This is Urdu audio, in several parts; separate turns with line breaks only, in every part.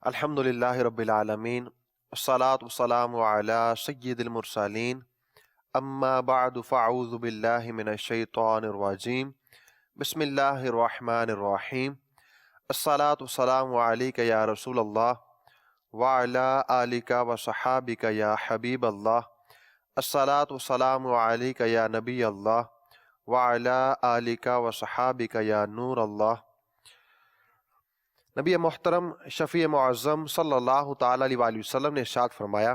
الحمدللہ رب العالمین والصلاة والسلام علی سید المرسلین اما بعد فاعوذ باللہ من الشیطان الرجیم بسم اللہ الرحمن الرحیم الصلاة والسلام علیک یا رسول اللہ وعلی آلک وصحابک یا حبیب اللہ الصلاة والسلام علیک یا نبی اللہ وعلی آلک وصحابک یا نور اللہ۔ نبی محترم شفیع معظم صلی اللہ تعالیٰ علیہ وآلہ وسلم نے ارشاد فرمایا،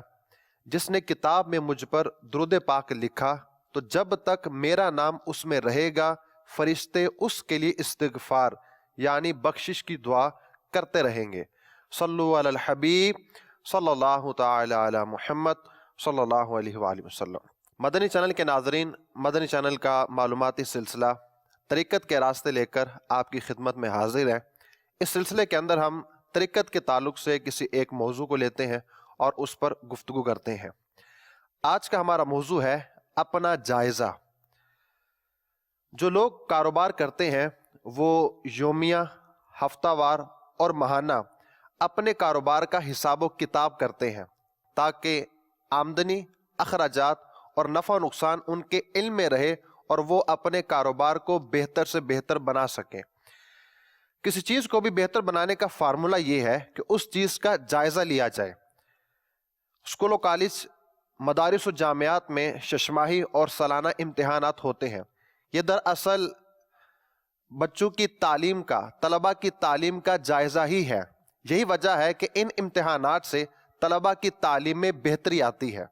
جس نے کتاب میں مجھ پر درود پاک لکھا تو جب تک میرا نام اس میں رہے گا فرشتے اس کے لیے استغفار یعنی بخشش کی دعا کرتے رہیں گے۔ صلو علی الحبیب صلی اللہ تعالیٰ علی محمد صلی اللہ علیہ وآلہ وسلم۔ مدنی چینل کے ناظرین، مدنی چینل کا معلوماتی سلسلہ طریقت کے راستے لے کر آپ کی خدمت میں حاضر ہے۔ اس سلسلے کے اندر ہم طریقت کے تعلق سے کسی ایک موضوع کو لیتے ہیں اور اس پر گفتگو کرتے ہیں۔ آج کا ہمارا موضوع ہے اپنا جائزہ۔ جو لوگ کاروبار کرتے ہیں وہ یومیہ، ہفتہ وار اور ماہانہ اپنے کاروبار کا حساب و کتاب کرتے ہیں تاکہ آمدنی، اخراجات اور نفع و نقصان ان کے علم میں رہے اور وہ اپنے کاروبار کو بہتر سے بہتر بنا سکیں۔ کسی چیز کو بھی بہتر بنانے کا فارمولہ یہ ہے کہ اس چیز کا جائزہ لیا جائے۔ اسکول و کالج، مدارس و جامعات میں ششماہی اور سالانہ امتحانات ہوتے ہیں۔ یہ دراصل بچوں کی تعلیم کا، طلباء کی تعلیم کا جائزہ ہی ہے۔ یہی وجہ ہے کہ ان امتحانات سے طلباء کی تعلیم میں بہتری آتی ہے۔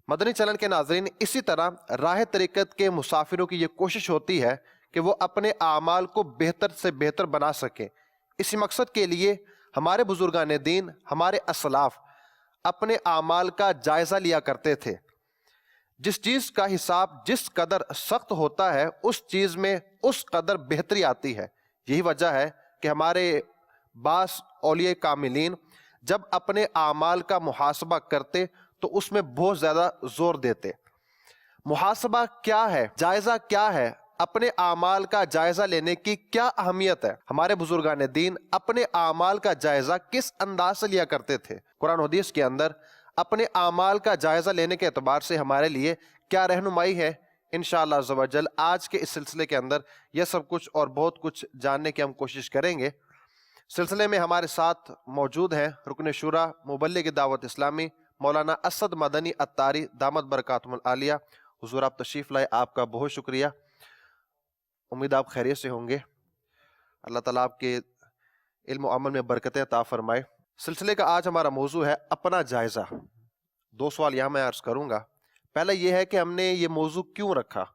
مدنی چینل کے ناظرین، اسی طرح راہ طریقت کے مسافروں کی یہ کوشش ہوتی ہے کہ وہ اپنے اعمال کو بہتر سے بہتر بنا سکیں۔ اسی مقصد کے لیے ہمارے بزرگان دین، ہمارے اسلاف اپنے اعمال کا جائزہ لیا کرتے تھے۔ جس چیز کا حساب جس قدر سخت ہوتا ہے اس چیز میں اس قدر بہتری آتی ہے۔ یہی وجہ ہے کہ ہمارے بعض اولیاء کاملین جب اپنے اعمال کا محاسبہ کرتے تو اس میں بہت زیادہ زور دیتے۔ محاسبہ کیا ہے؟ جائزہ کیا ہے؟ اپنے اعمال کا جائزہ لینے کی کیا اہمیت ہے؟ ہمارے بزرگان دین اپنے اعمال کا جائزہ کس انداز سے لیا کرتے تھے؟ قرآن و حدیث کے اندر اپنے اعمال کا جائزہ لینے کے اعتبار سے ہمارے لیے کیا رہنمائی ہے؟ انشاءاللہ عز و جل آج کے اس سلسلے کے اندر یہ سب کچھ اور بہت کچھ جاننے کی ہم کوشش کریں گے۔ سلسلے میں ہمارے ساتھ موجود ہیں رکن شورا مبلغ دعوت اسلامی مولانا اسد مدنی اتاری دامت برکاتہم العالیہ۔ حضور آپ تشریف لائے، آپ کا بہت شکریہ۔ امید آپ خیریت سے ہوں گے۔ اللہ تعالیٰ آپ کے علم و عمل میں برکتیں عطا فرمائے۔ سلسلے کا آج ہمارا موضوع ہے اپنا جائزہ۔ دو سوال یہاں میں عرض کروں گا۔ پہلا یہ ہے کہ ہم نے یہ موضوع کیوں رکھا،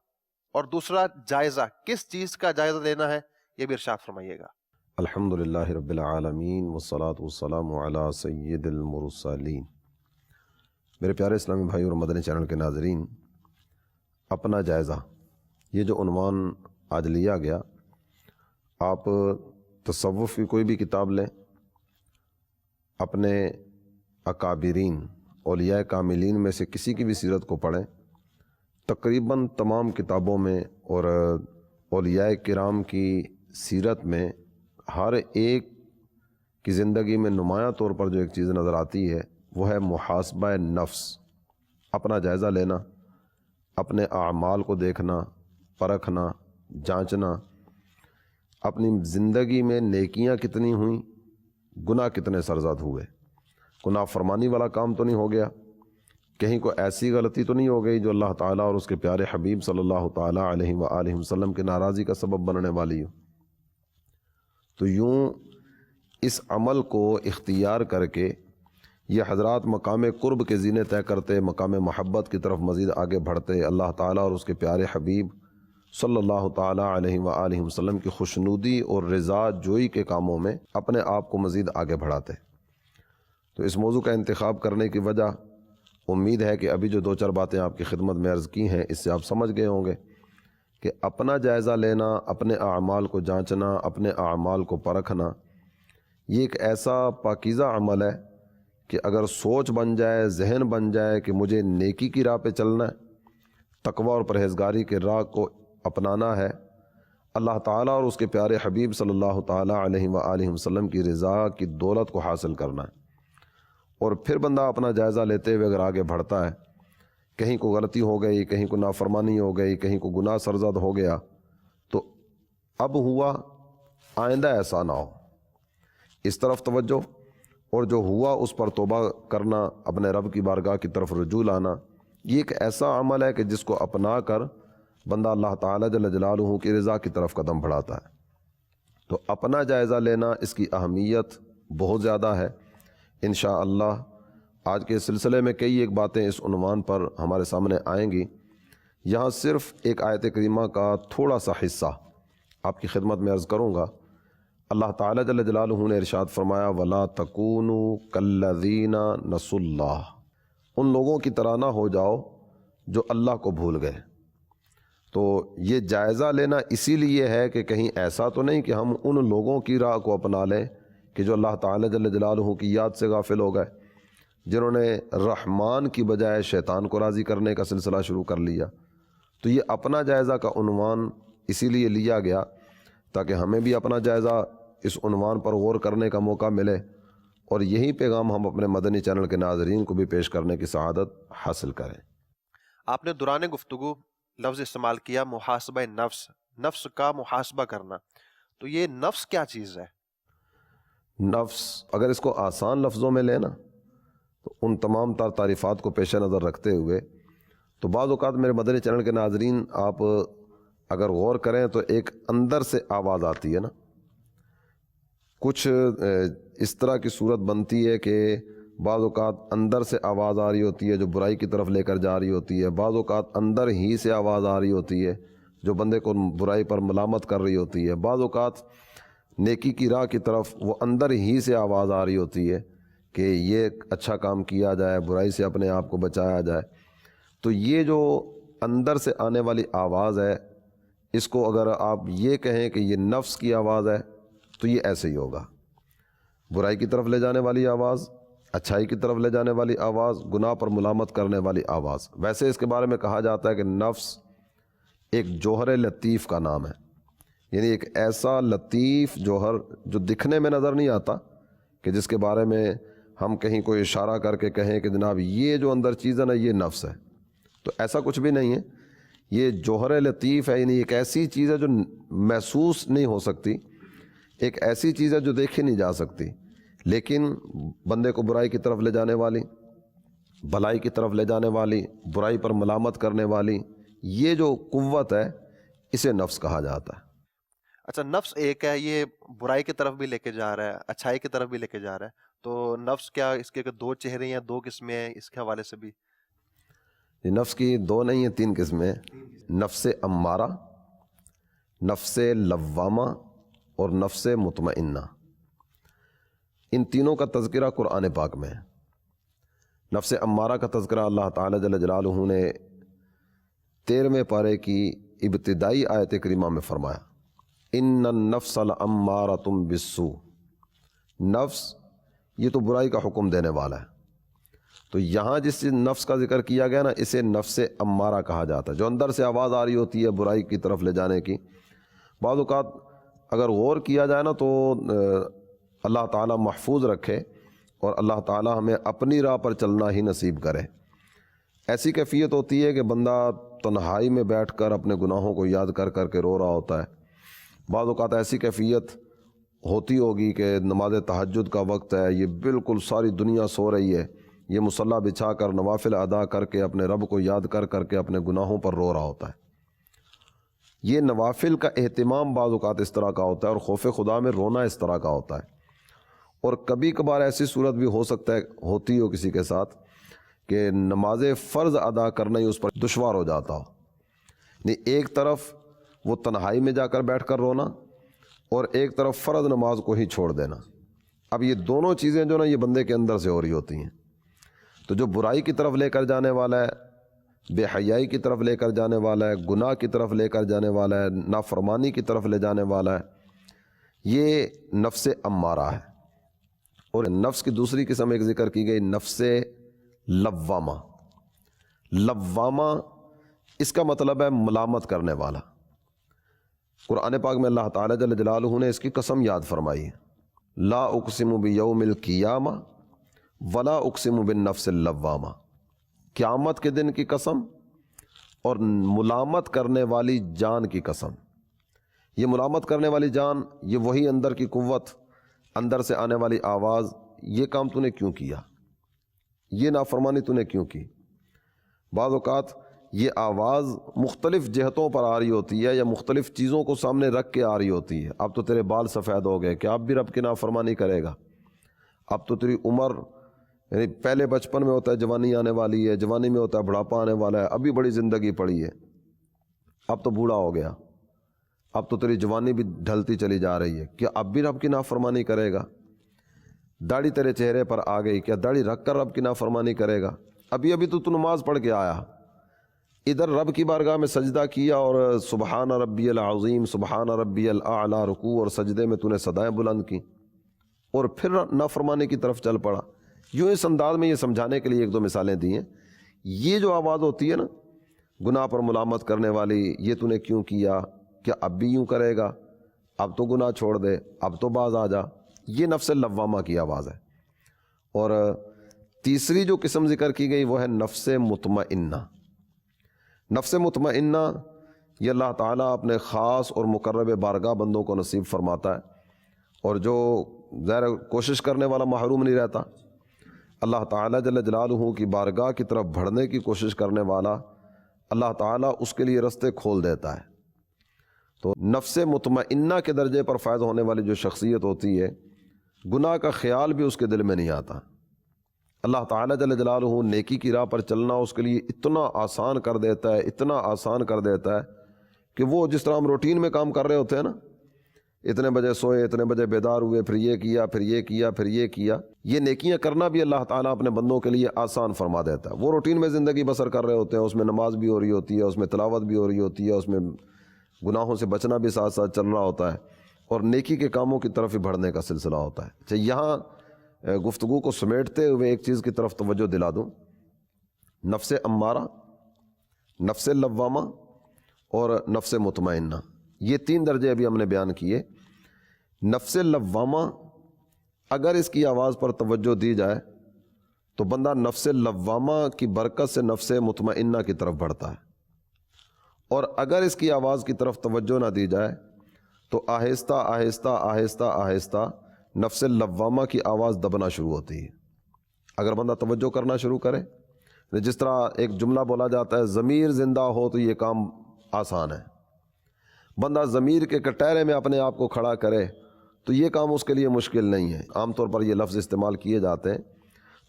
اور دوسرا جائزہ کس چیز کا جائزہ لینا ہے، یہ بھی ارشاد فرمائیے گا۔
الحمدللہ رب العالمین والصلاة والسلام علی سید المرسلین۔ میرے پیارے اسلامی بھائی اور مدنی چینل کے ناظرین، اپنا جائزہ، یہ جو عنوان آج لیا گیا، آپ تصوف کی کوئی بھی کتاب لیں، اپنے اکابرین اولیاء کاملین میں سے کسی کی بھی سیرت کو پڑھیں، تقریباً تمام کتابوں میں اور اولیاء کرام کی سیرت میں ہر ایک کی زندگی میں نمایاں طور پر جو ایک چیز نظر آتی ہے وہ ہے محاسبہ نفس، اپنا جائزہ لینا، اپنے اعمال کو دیکھنا، پرکھنا، جانچنا، اپنی زندگی میں نیکیاں کتنی ہوئیں، گناہ کتنے سرزد ہوئے، گناہ فرمانی والا کام تو نہیں ہو گیا، کہیں کوئی ایسی غلطی تو نہیں ہو گئی جو اللہ تعالیٰ اور اس کے پیارے حبیب صلی اللہ تعالیٰ علیہ وآلہ وسلم کے ناراضی کا سبب بننے والی ہو۔ تو یوں اس عمل کو اختیار کر کے یہ حضرات مقام قرب کے زینے طے کرتے، مقام محبت کی طرف مزید آگے بڑھتے، اللہ تعالیٰ اور اس کے پیارے حبیب صلی اللہ تعالیٰ علیہ وآلہ وسلم کی خوشنودی اور رضا جوئی کے کاموں میں اپنے آپ کو مزید آگے بڑھاتے۔ تو اس موضوع کا انتخاب کرنے کی وجہ امید ہے کہ ابھی جو دو چار باتیں آپ کی خدمت میں عرض کی ہیں اس سے آپ سمجھ گئے ہوں گے کہ اپنا جائزہ لینا، اپنے اعمال کو جانچنا، اپنے اعمال کو پرکھنا، یہ ایک ایسا پاکیزہ عمل ہے کہ اگر سوچ بن جائے، ذہن بن جائے کہ مجھے نیکی کی راہ پہ چلنا ہے، تقوی اور پرہیزگاری کے راہ کو اپنانا ہے، اللہ تعالیٰ اور اس کے پیارے حبیب صلی اللہ تعالیٰ علیہ وآلہ وسلم کی رضا کی دولت کو حاصل کرنا ہے۔ اور پھر بندہ اپنا جائزہ لیتے ہوئے اگر آگے بڑھتا ہے، کہیں کو غلطی ہو گئی، کہیں کو نافرمانی ہو گئی، کہیں کو گناہ سرزد ہو گیا، تو اب ہوا، آئندہ ایسا نہ ہو، اس طرف توجہ، اور جو ہوا اس پر توبہ کرنا، اپنے رب کی بارگاہ کی طرف رجوع لانا۔ یہ ایک ایسا عمل ہے کہ جس کو اپنا کر بندہ اللہ تعالیٰ جل جلالہ کی رضا کی طرف قدم بڑھاتا ہے۔ تو اپنا جائزہ لینا، اس کی اہمیت بہت زیادہ ہے۔ انشاءاللہ آج کے سلسلے میں کئی ایک باتیں اس عنوان پر ہمارے سامنے آئیں گی۔ یہاں صرف ایک آیت کریمہ کا تھوڑا سا حصہ آپ کی خدمت میں عرض کروں گا۔ اللہ تعالیٰ جل جلالہ نے ارشاد فرمایا، وَلَا تَكُونُوا كَالَّذِينَ نَسُوا اللَّهَ، ان لوگوں کی طرح نہ ہو جاؤ جو اللہ کو بھول گئے۔ تو یہ جائزہ لینا اسی لیے ہے کہ کہیں ایسا تو نہیں کہ ہم ان لوگوں کی راہ کو اپنا لیں کہ جو اللہ تعالیٰ جل جلالہ کی یاد سے غافل ہو گئے، جنہوں نے رحمان کی بجائے شیطان کو راضی کرنے کا سلسلہ شروع کر لیا۔ تو یہ اپنا جائزہ کا عنوان اسی لیے لیا گیا تاکہ ہمیں بھی اپنا جائزہ اس عنوان پر غور کرنے کا موقع ملے، اور یہی پیغام ہم اپنے مدنی چینل کے ناظرین کو بھی پیش کرنے کی سعادت حاصل کریں۔
آپ نے دوران گفتگو لفظ استعمال کیا محاسبہ نفس، نفس کا محاسبہ کرنا، تو یہ نفس کیا چیز ہے؟
نفس اگر اس کو آسان لفظوں میں لینا تو ان تمام تر تعریفات کو پیش نظر رکھتے ہوئے، تو بعض اوقات میرے مدنی چینل کے ناظرین آپ اگر غور کریں تو ایک اندر سے آواز آتی ہے نا، کچھ اس طرح کی صورت بنتی ہے کہ بعض اوقات اندر سے آواز آ رہی ہوتی ہے جو برائی کی طرف لے کر جا رہی ہوتی ہے، بعض اوقات اندر ہی سے آواز آ رہی ہوتی ہے جو بندے کو برائی پر ملامت کر رہی ہوتی ہے، بعض اوقات نیکی کی راہ کی طرف وہ اندر ہی سے آواز آ رہی ہوتی ہے کہ یہ اچھا کام کیا جائے، برائی سے اپنے آپ کو بچایا جائے۔ تو یہ جو اندر سے آنے والی آواز ہے، اس کو اگر آپ یہ کہیں کہ یہ نفس کی آواز ہے تو یہ ایسے ہی ہوگا، برائی کی طرف لے جانے والی آواز، اچھائی کی طرف لے جانے والی آواز، گناہ پر ملامت کرنے والی آواز۔ ویسے اس کے بارے میں کہا جاتا ہے کہ نفس ایک جوہر لطیف کا نام ہے، یعنی ایک ایسا لطیف جوہر جو دکھنے میں نظر نہیں آتا، کہ جس کے بارے میں ہم کہیں کوئی اشارہ کر کے کہیں کہ جناب یہ جو اندر چیز ہے نا یہ نفس ہے، تو ایسا کچھ بھی نہیں ہے۔ یہ جوہر لطیف ہے، یعنی ایک ایسی چیز ہے جو محسوس نہیں ہو سکتی، ایک ایسی چیز ہے جو دیکھی نہیں جا سکتی، لیکن بندے کو برائی کی طرف لے جانے والی، بھلائی کی طرف لے جانے والی، برائی پر ملامت کرنے والی، یہ جو قوت ہے اسے نفس کہا جاتا ہے۔
اچھا، نفس ایک ہے، یہ برائی کی طرف بھی لے کے جا رہا ہے، اچھائی کی طرف بھی لے کے جا رہا ہے، تو نفس کیا اس کے دو چہرے ہیں، دو قسمیں ہیں؟ اس کے حوالے سے بھی
نفس کی دو نہیں ہیں، تین قسمیں ہیں، نفس امارہ، نفس لوامہ اور نفس مطمئنہ۔ ان تینوں کا تذکرہ قرآن پاک میں ہے۔ نفس امارہ کا تذکرہ اللہ تعالیٰ جل جلالہ نے 13ویں پارے کی ابتدائی آیت کریمہ میں فرمایا، ان النفس لامارۃ بالسوء، نفس یہ تو برائی کا حکم دینے والا ہے۔ تو یہاں جس نفس کا ذکر کیا گیا نا، اسے نفس امارہ کہا جاتا ہے، جو اندر سے آواز آ رہی ہوتی ہے برائی کی طرف لے جانے کی۔ بعض اوقات اگر غور کیا جائے نا تو اللہ تعالیٰ محفوظ رکھے اور اللہ تعالیٰ ہمیں اپنی راہ پر چلنا ہی نصیب کرے۔ ایسی کیفیت ہوتی ہے کہ بندہ تنہائی میں بیٹھ کر اپنے گناہوں کو یاد کر کر کے رو رہا ہوتا ہے۔ بعض اوقات ایسی کیفیت ہوتی ہوگی کہ نماز تہجد کا وقت ہے، یہ بالکل ساری دنیا سو رہی ہے، یہ مصلی بچھا کر نوافل ادا کر کے اپنے رب کو یاد کر کر کے اپنے گناہوں پر رو رہا ہوتا ہے۔ یہ نوافل کا اہتمام بعض اوقات اس طرح کا ہوتا ہے، اور خوف خدا میں رونا اس طرح کا ہوتا ہے۔ اور کبھی کبھار ایسی صورت بھی ہو سکتا ہے، ہوتی ہو کسی کے ساتھ، کہ نماز فرض ادا کرنا ہی اس پر دشوار ہو جاتا ہو۔ یعنی ایک طرف وہ تنہائی میں جا کر بیٹھ کر رونا، اور ایک طرف فرض نماز کو ہی چھوڑ دینا۔ اب یہ دونوں چیزیں جو نا یہ بندے کے اندر سے ہو رہی ہوتی ہیں۔ تو جو برائی کی طرف لے کر جانے والا ہے، بے حیائی کی طرف لے کر جانے والا ہے، گناہ کی طرف لے کر جانے والا ہے، نافرمانی کی طرف لے جانے والا ہے، یہ نفس امارہ ہے۔ اور نفس کی دوسری قسم ایک ذکر کی گئی، نفس لوامہ۔ لوامہ اس کا مطلب ہے ملامت کرنے والا۔ قرآن پاک میں اللہ تعالیٰ جل جلالہ نے اس کی قسم یاد فرمائی ہے، لا اقسم بیوم القیامہ ولا اقسم بالنفس اللوامہ، قیامت کے دن کی قسم اور ملامت کرنے والی جان کی قسم۔ یہ ملامت کرنے والی جان، یہ وہی اندر کی قوت، اندر سے آنے والی آواز، یہ کام تو نے کیوں کیا، یہ نافرمانی تو نے کیوں کی۔ بعض اوقات یہ آواز مختلف جہتوں پر آ رہی ہوتی ہے یا مختلف چیزوں کو سامنے رکھ کے آ رہی ہوتی ہے۔ اب تو تیرے بال سفید ہو گئے کہ اب بھی رب کی نافرمانی کرے گا، اب تو تیری عمر، یعنی پہلے بچپن میں ہوتا ہے جوانی آنے والی ہے، جوانی میں ہوتا ہے بڑھاپا آنے والا ہے، ابھی بڑی زندگی پڑی ہے، اب تو بوڑھا ہو گیا، اب تو تیری جوانی بھی ڈھلتی چلی جا رہی ہے، کیا اب بھی رب کی نافرمانی کرے گا؟ داڑھی تیرے چہرے پر آ گئی، کیا داڑھی رکھ کر رب کی نافرمانی کرے گا؟ ابھی تو نماز پڑھ کے آیا، ادھر رب کی بارگاہ میں سجدہ کیا اور سبحان ربی العظیم سبحان ربی الاعلیٰ رکوع اور سجدے میں تو نے صدائیں بلند کی، اور پھر نافرمانی کی طرف چل پڑا۔ یوں اس انداز میں یہ سمجھانے کے لیے ایک دو مثالیں دی ہیں۔ یہ جو آواز ہوتی ہے نا گناہ پر ملامت کرنے والی، یہ تو نے کیوں کیا، کیا اب بھی یوں کرے گا، اب تو گناہ چھوڑ دے، اب تو باز آ جا، یہ نفس لوامہ کی آواز ہے۔ اور تیسری جو قسم ذکر کی گئی وہ ہے نفس مطمئنہ۔ نفس مطمئنہ یہ اللہ تعالیٰ اپنے خاص اور مقرب بارگاہ بندوں کو نصیب فرماتا ہے، اور جو ظاہر کوشش کرنے والا محروم نہیں رہتا۔ اللہ تعالیٰ جل جلالہ کی بارگاہ کی طرف بڑھنے کی کوشش کرنے والا، اللہ تعالیٰ اس کے لیے رستے کھول دیتا ہے۔ تو نفس مطمئنہ کے درجے پر فائز ہونے والی جو شخصیت ہوتی ہے، گناہ کا خیال بھی اس کے دل میں نہیں آتا۔ اللہ تعالیٰ جل جلالہ نیکی کی راہ پر چلنا اس کے لیے اتنا آسان کر دیتا ہے، اتنا آسان کر دیتا ہے کہ وہ جس طرح ہم روٹین میں کام کر رہے ہوتے ہیں نا، اتنے بجے سوئے، اتنے بجے بیدار ہوئے، پھر یہ کیا، پھر یہ کیا، پھر یہ کیا، یہ نیکیاں کرنا بھی اللہ تعالیٰ اپنے بندوں کے لیے آسان فرما دیتا ہے۔ وہ روٹین میں زندگی بسر کر رہے ہوتے ہیں، اس میں نماز بھی ہو رہی ہوتی ہے، اس میں تلاوت بھی ہو رہی ہوتی ہے، اس میں گناہوں سے بچنا بھی ساتھ ساتھ چل رہا ہوتا ہے، اور نیکی کے کاموں کی طرف ہی بڑھنے کا سلسلہ ہوتا ہے۔ اچھا، یہاں گفتگو کو سمیٹتے ہوئے ایک چیز کی طرف توجہ دلا دوں، نفس امارہ، نفس لوامہ اور نفس مطمئنہ، یہ تین درجے ابھی ہم نے بیان کیے۔ نفس لوامہ اگر اس کی آواز پر توجہ دی جائے تو بندہ نفس لوامہ کی برکت سے نفس مطمئنہ کی طرف بڑھتا ہے، اور اگر اس کی آواز کی طرف توجہ نہ دی جائے تو آہستہ آہستہ آہستہ آہستہ نفس لوامہ کی آواز دبنا شروع ہوتی ہے۔ اگر بندہ توجہ کرنا شروع کرے، جس طرح ایک جملہ بولا جاتا ہے ضمیر زندہ ہو تو یہ کام آسان ہے، بندہ ضمیر کے کٹہرے میں اپنے آپ کو کھڑا کرے تو یہ کام اس کے لیے مشکل نہیں ہے۔ عام طور پر یہ لفظ استعمال کیے جاتے ہیں۔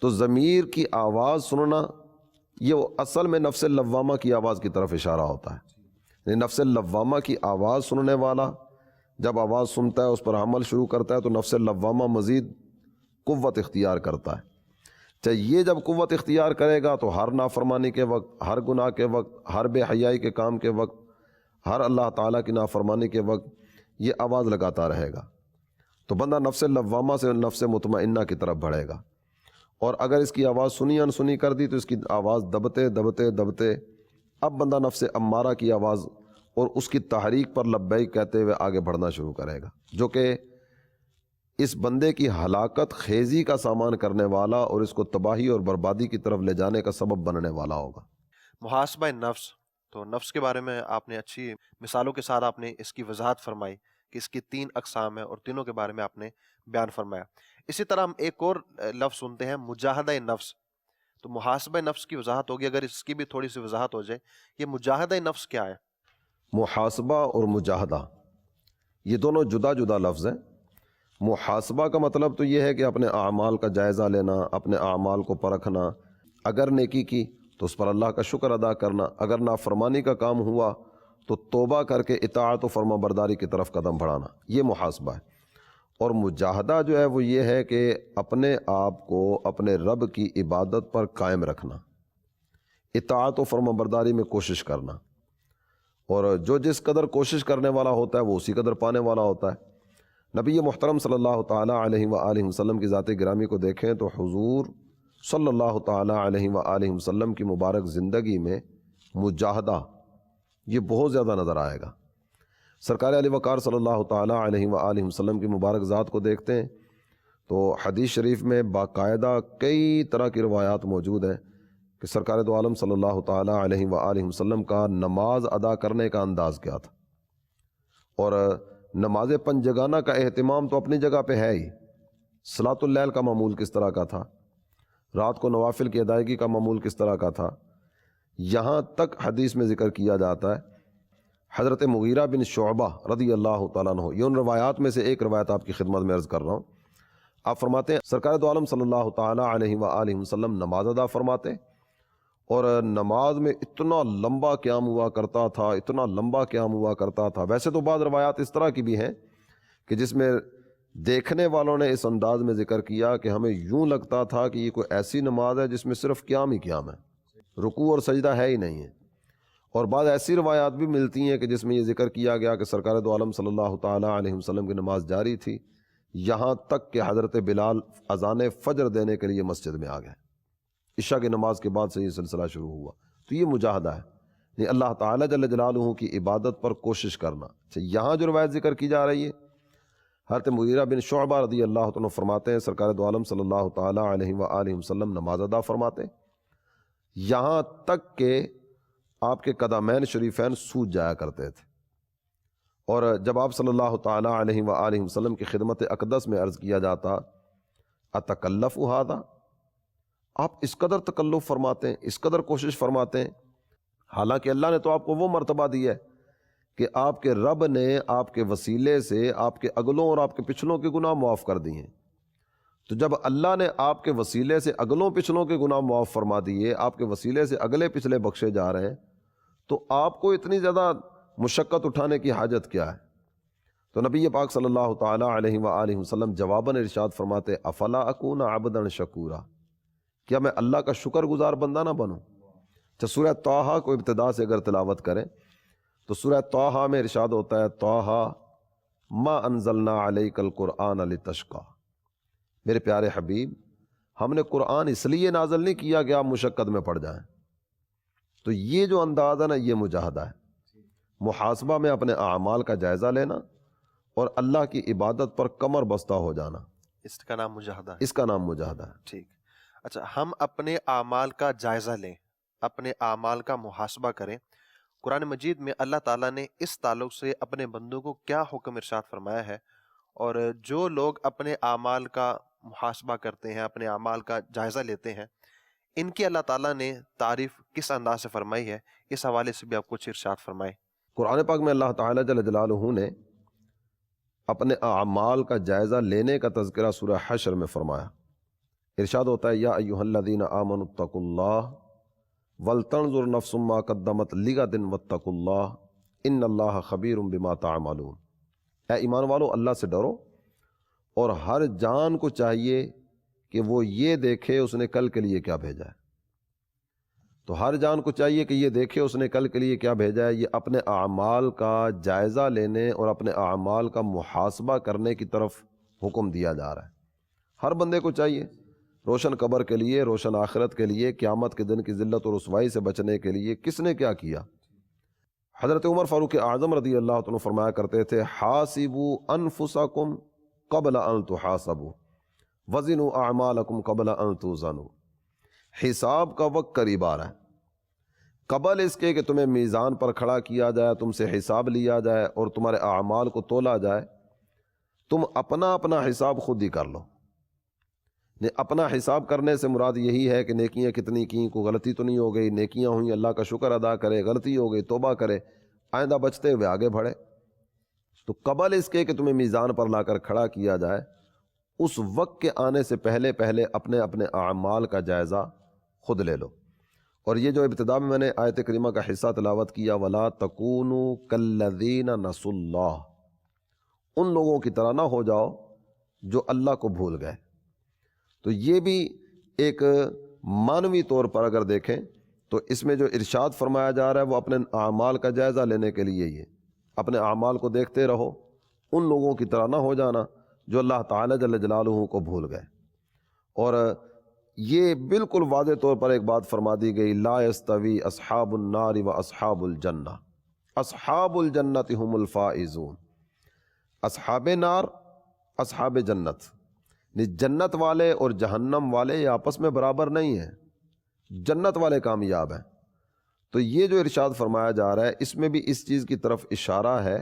تو ضمیر کی آواز سننا یہ اصل میں نفس لوامہ کی آواز کی طرف اشارہ ہوتا ہے۔ یعنی نفس لوامہ کی آواز سننے والا جب آواز سنتا ہے، اس پر عمل شروع کرتا ہے، تو نفس لوامہ مزید قوت اختیار کرتا ہے۔ چاہے یہ جب قوت اختیار کرے گا تو ہر نافرمانی کے وقت، ہر گناہ کے وقت، ہر بے حیائی کے کام کے وقت، ہر اللہ تعالیٰ کی نافرمانی کے وقت یہ آواز لگاتا رہے گا، تو بندہ نفس لوامہ سے نفس مطمئنہ کی طرف بڑھے گا۔ اور اگر اس کی آواز سنی انسنی کر دی تو اس کی آواز دبتے دبتے دبتے اب بندہ نفس امارہ کی آواز اور اس کی تحریک پر لبیک کہتے ہوئے آگے بڑھنا شروع کرے گا، جو کہ اس بندے کی ہلاکت خیزی کا سامان کرنے والا اور اس کو تباہی اور بربادی کی طرف لے جانے کا سبب بننے والا ہوگا۔
محاسبہ نفس، تو نفس کے بارے میں آپ نے اچھی مثالوں کے ساتھ آپ نے اس کی وضاحت فرمائی کہ اس کی تین اقسام ہیں، اور تینوں کے بارے میں آپ نے بیان فرمایا۔ اسی طرح ہم ایک اور لفظ سنتے ہیں مجاہدہ نفس، تو محاسبہ نفس کی وضاحت ہوگی، اگر اس کی بھی تھوڑی سی وضاحت ہو جائے، یہ مجاہدہ نفس کیا ہے؟
محاسبہ اور مجاہدہ یہ دونوں جدا جدا لفظ ہیں۔ محاسبہ کا مطلب تو یہ ہے کہ اپنے اعمال کا جائزہ لینا، اپنے اعمال کو پرکھنا، اگر نیکی کی تو اس پر اللہ کا شکر ادا کرنا، اگر نافرمانی کا کام ہوا تو توبہ کر کے اطاعت و فرما برداری کی طرف قدم بڑھانا، یہ محاسبہ ہے۔ اور مجاہدہ جو ہے وہ یہ ہے کہ اپنے آپ کو اپنے رب کی عبادت پر قائم رکھنا، اطاعت و فرما برداری میں کوشش کرنا، اور جو جس قدر کوشش کرنے والا ہوتا ہے وہ اسی قدر پانے والا ہوتا ہے۔ نبی محترم صلی اللہ تعالیٰ علیہ وآلہ وسلم کی ذات گرامی کو دیکھیں تو حضور صلی اللہ تعالیٰ علیہ وآلہ وسلم کی مبارک زندگی میں مجاہدہ یہ بہت زیادہ نظر آئے گا۔ سرکار علی وقار صلی اللہ تعالیٰ علیہ وآلہ وسلم کی مبارک ذات کو دیکھتے ہیں تو حدیث شریف میں باقاعدہ کئی طرح کی روایات موجود ہیں کہ سرکار دو عالم صلی اللہ تعالیٰ علیہ وآلہ وسلم کا نماز ادا کرنے کا انداز کیا تھا، اور نماز پنجگانہ کا اہتمام تو اپنی جگہ پہ ہے ہی، صلاۃ اللیل کا معمول کس طرح کا تھا، رات کو نوافل کی ادائیگی کا معمول کس طرح کا تھا، یہاں تک حدیث میں ذکر کیا جاتا ہے۔ حضرت مغیرہ بن شعبہ رضی اللہ تعالیٰ عنہ، یہ ان روایات میں سے ایک روایت آپ کی خدمت میں عرض کر رہا ہوں۔ آپ فرماتے ہیں سرکار دو عالم صلی اللہ تعالیٰ علیہ وآلہ وسلم نماز ادا فرماتے، اور نماز میں اتنا لمبا قیام ہوا کرتا تھا، اتنا لمبا قیام ہوا کرتا تھا۔ ویسے تو بعض روایات اس طرح کی بھی ہیں کہ جس میں دیکھنے والوں نے اس انداز میں ذکر کیا کہ ہمیں یوں لگتا تھا کہ یہ کوئی ایسی نماز ہے جس میں صرف قیام ہی قیام ہے، رکوع اور سجدہ ہے ہی نہیں ہے۔ اور بعض ایسی روایات بھی ملتی ہیں کہ جس میں یہ ذکر کیا گیا کہ سرکار دو عالم صلی اللہ تعالیٰ علیہ وسلم کی نماز جاری تھی یہاں تک کہ حضرت بلال اذان فجر دینے کے لیے مسجد میں آ گئے، عشاء کی نماز کے بعد سے یہ سلسلہ شروع ہوا۔ تو یہ مجاہدہ ہے، یعنی اللہ تعالیٰ جل جلالہ کی عبادت پر کوشش کرنا۔ یہاں جو روایت ذکر کی جا رہی ہے، حضرت مغیرہ بن شعبہ رضی اللہ عنہ فرماتے ہیں سرکار دو عالم صلی اللہ تعالیٰ علیہ وآلہ وسلم نماز ادا فرماتے یہاں تک کہ آپ کے قدمین شریفین سوج جایا کرتے تھے، اور جب آپ صلی اللہ تعالیٰ علیہ وآلہ وسلم کی خدمت اقدس میں عرض کیا جاتا اتکلف ھذا، آپ اس قدر تکلف فرماتے ہیں، اس قدر کوشش فرماتے ہیں، حالانکہ اللہ نے تو آپ کو وہ مرتبہ دی ہے کہ آپ کے رب نے آپ کے وسیلے سے آپ کے اگلوں اور آپ کے پچھلوں کے گناہ معاف کر دیے ہیں۔ تو جب اللہ نے آپ کے وسیلے سے اگلوں پچھلوں کے گناہ معاف فرما دیے، آپ کے وسیلے سے اگلے پچھلے بخشے جا رہے ہیں، تو آپ کو اتنی زیادہ مشقت اٹھانے کی حاجت کیا ہے؟ تو نبی پاک صلی اللہ تعالیٰ علیہ وآلہ وسلم جواباً ارشاد فرماتے افلا اکون عبدا شکورا، کیا میں اللہ کا شکر گزار بندہ نہ بنوں؟ سورہ طٰہٰ کو ابتدا سے اگر تلاوت کریں تو سورہ طٰہٰ میں ارشاد ہوتا ہے طٰہٰ ما انزلنا علیک القرآن لتشقی، میرے پیارے حبیب ہم نے قرآن اس لیے نازل نہیں کیا کہ آپ مشقت میں پڑ جائیں۔ تو یہ جو انداز ہے نا، یہ مجاہدہ ہے، محاسبہ میں اپنے اعمال کا جائزہ لینا اور اللہ کی عبادت پر کمر بستہ ہو جانا،
اس کا نام مجاہدہ ہے۔
اس کا نام مجاہدہ ہے۔
ٹھیک، اچھا، ہم اپنے اعمال کا جائزہ لیں، اپنے اعمال کا محاسبہ کریں۔ قرآن مجید میں اللہ تعالیٰ نے اس تعلق سے اپنے بندوں کو کیا حکم ارشاد فرمایا ہے، اور جو لوگ اپنے اعمال کا محاسبہ کرتے ہیں، اپنے اعمال کا جائزہ لیتے ہیں، ان کی اللہ تعالیٰ نے تعریف کس انداز سے فرمائی ہے، اس حوالے سے بھی آپ کچھ ارشاد فرمائیں۔
قرآن پاک میں اللہ تعالیٰ جل جلالہ نے اپنے اعمال کا جائزہ لینے کا تذکرہ سورہ حشر میں فرمایا۔ ارشاد ہوتا ہے یا ایھا الذین آمنوا اتقوا اللہ ولتنظر نفس ما قدمت لغد واتقوا اللہ ان اللہ خبیر بما تعملون، اے ایمان والو اللہ سے ڈرو، اور ہر جان کو چاہیے کہ وہ یہ دیکھے اس نے کل کے لیے کیا بھیجا ہے۔ تو ہر جان کو چاہیے کہ یہ دیکھے اس نے کل کے لیے کیا بھیجا ہے۔ یہ اپنے اعمال کا جائزہ لینے اور اپنے اعمال کا محاسبہ کرنے کی طرف حکم دیا جا رہا ہے۔ ہر بندے کو چاہیے، روشن قبر کے لیے، روشن آخرت کے لیے، قیامت کے دن کی ذلت اور رسوائی سے بچنے کے لیے کس نے کیا کیا؟ حضرت عمر فاروق اعظم رضی اللہ عنہ فرمایا کرتے تھے حاسبوا انفسکم قبل ان تحاسبوا وزنوا اعمالکم قبل ان توزنوا، حساب کا وقت قریب آ رہا ہے، قبل اس کے کہ تمہیں میزان پر کھڑا کیا جائے، تم سے حساب لیا جائے اور تمہارے اعمال کو تولا جائے، تم اپنا حساب خود ہی کر لو۔ اپنا حساب کرنے سے مراد یہی ہے کہ نیکیاں کتنی کیں، کوئی غلطی تو نہیں ہو گئی، نیکیاں ہوئیں اللہ کا شکر ادا کرے، غلطی ہو گئی توبہ کرے، آئندہ بچتے ہوئے آگے بڑھے۔ تو قبل اس کے کہ تمہیں میزان پر لا کر کھڑا کیا جائے، اس وقت کے آنے سے پہلے اپنے اعمال کا جائزہ خود لے لو۔ اور یہ جو ابتدا میں نے آیت کریمہ کا حصہ تلاوت کیا وَلَا تَكُونُوا كَالَّذِينَ نَسُوا اللَّهَ، ان لوگوں کی طرح نہ ہو جاؤ جو اللہ کو بھول گئے۔ تو یہ بھی ایک معنوی طور پر اگر دیکھیں تو اس میں جو ارشاد فرمایا جا رہا ہے وہ اپنے اعمال کا جائزہ لینے کے لیے، یہ اپنے اعمال کو دیکھتے رہو، ان لوگوں کی طرح نہ ہو جانا جو اللہ تعالیٰ جل جلالہ کو بھول گئے۔ اور یہ بالکل واضح طور پر ایک بات فرما دی گئی لا یستوی اصحاب النار و اصحاب الجنہ، اصحاب الجنت هم الفائزون، اصحاب نار اصحاب جنت، جنت والے اور جہنم والے یہ آپس میں برابر نہیں ہیں، جنت والے کامیاب ہیں۔ تو یہ جو ارشاد فرمایا جا رہا ہے اس میں بھی اس چیز کی طرف اشارہ ہے،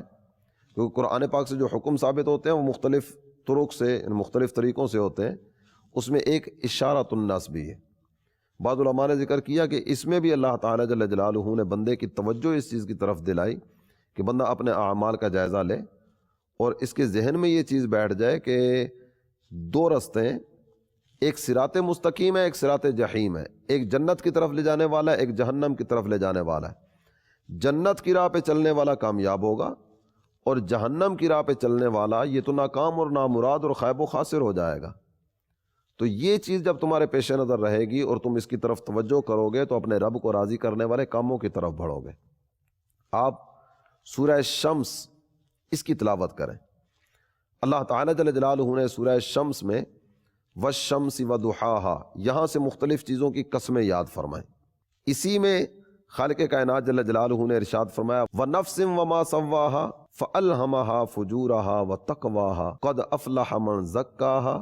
کیونکہ قرآن پاک سے جو حکم ثابت ہوتے ہیں وہ مختلف طرق سے، مختلف طریقوں سے ہوتے ہیں، اس میں ایک اشارۃ الناس بھی ہے۔ بعض علماء نے ذکر کیا کہ اس میں بھی اللہ تعالیٰ جل جلالہ نے بندے کی توجہ اس چیز کی طرف دلائی کہ بندہ اپنے اعمال کا جائزہ لے اور اس کے ذہن میں یہ چیز بیٹھ جائے کہ دو رستے ہیں، ایک صراط مستقیم ہے، ایک صراط جحیم ہے، ایک جنت کی طرف لے جانے والا ہے، ایک جہنم کی طرف لے جانے والا ہے۔ جنت کی راہ پہ چلنے والا کامیاب ہوگا اور جہنم کی راہ پہ چلنے والا یہ تو ناکام اور نامراد اور خیب و خاسر ہو جائے گا۔ تو یہ چیز جب تمہارے پیش نظر رہے گی اور تم اس کی طرف توجہ کرو گے تو اپنے رب کو راضی کرنے والے کاموں کی طرف بڑھو گے۔ آپ سورہ شمس اس کی تلاوت کریں۔ اللہ تعالیٰ جل جلالہ نے سورہ شمس میں والشمس وضحاها یہاں سے مختلف چیزوں کی قسمیں یاد فرمائیں۔ اسی میں خالق کائنات جل جلالہ نے ارشاد فرمایا وَنَفْسٍ وَمَا سَوَّاهَا فَأَلْهَمَهَا فُجُورَهَا وَتَقْوَاهَا قَدْ أَفْلَحَ مَنْ زَكَّاهَا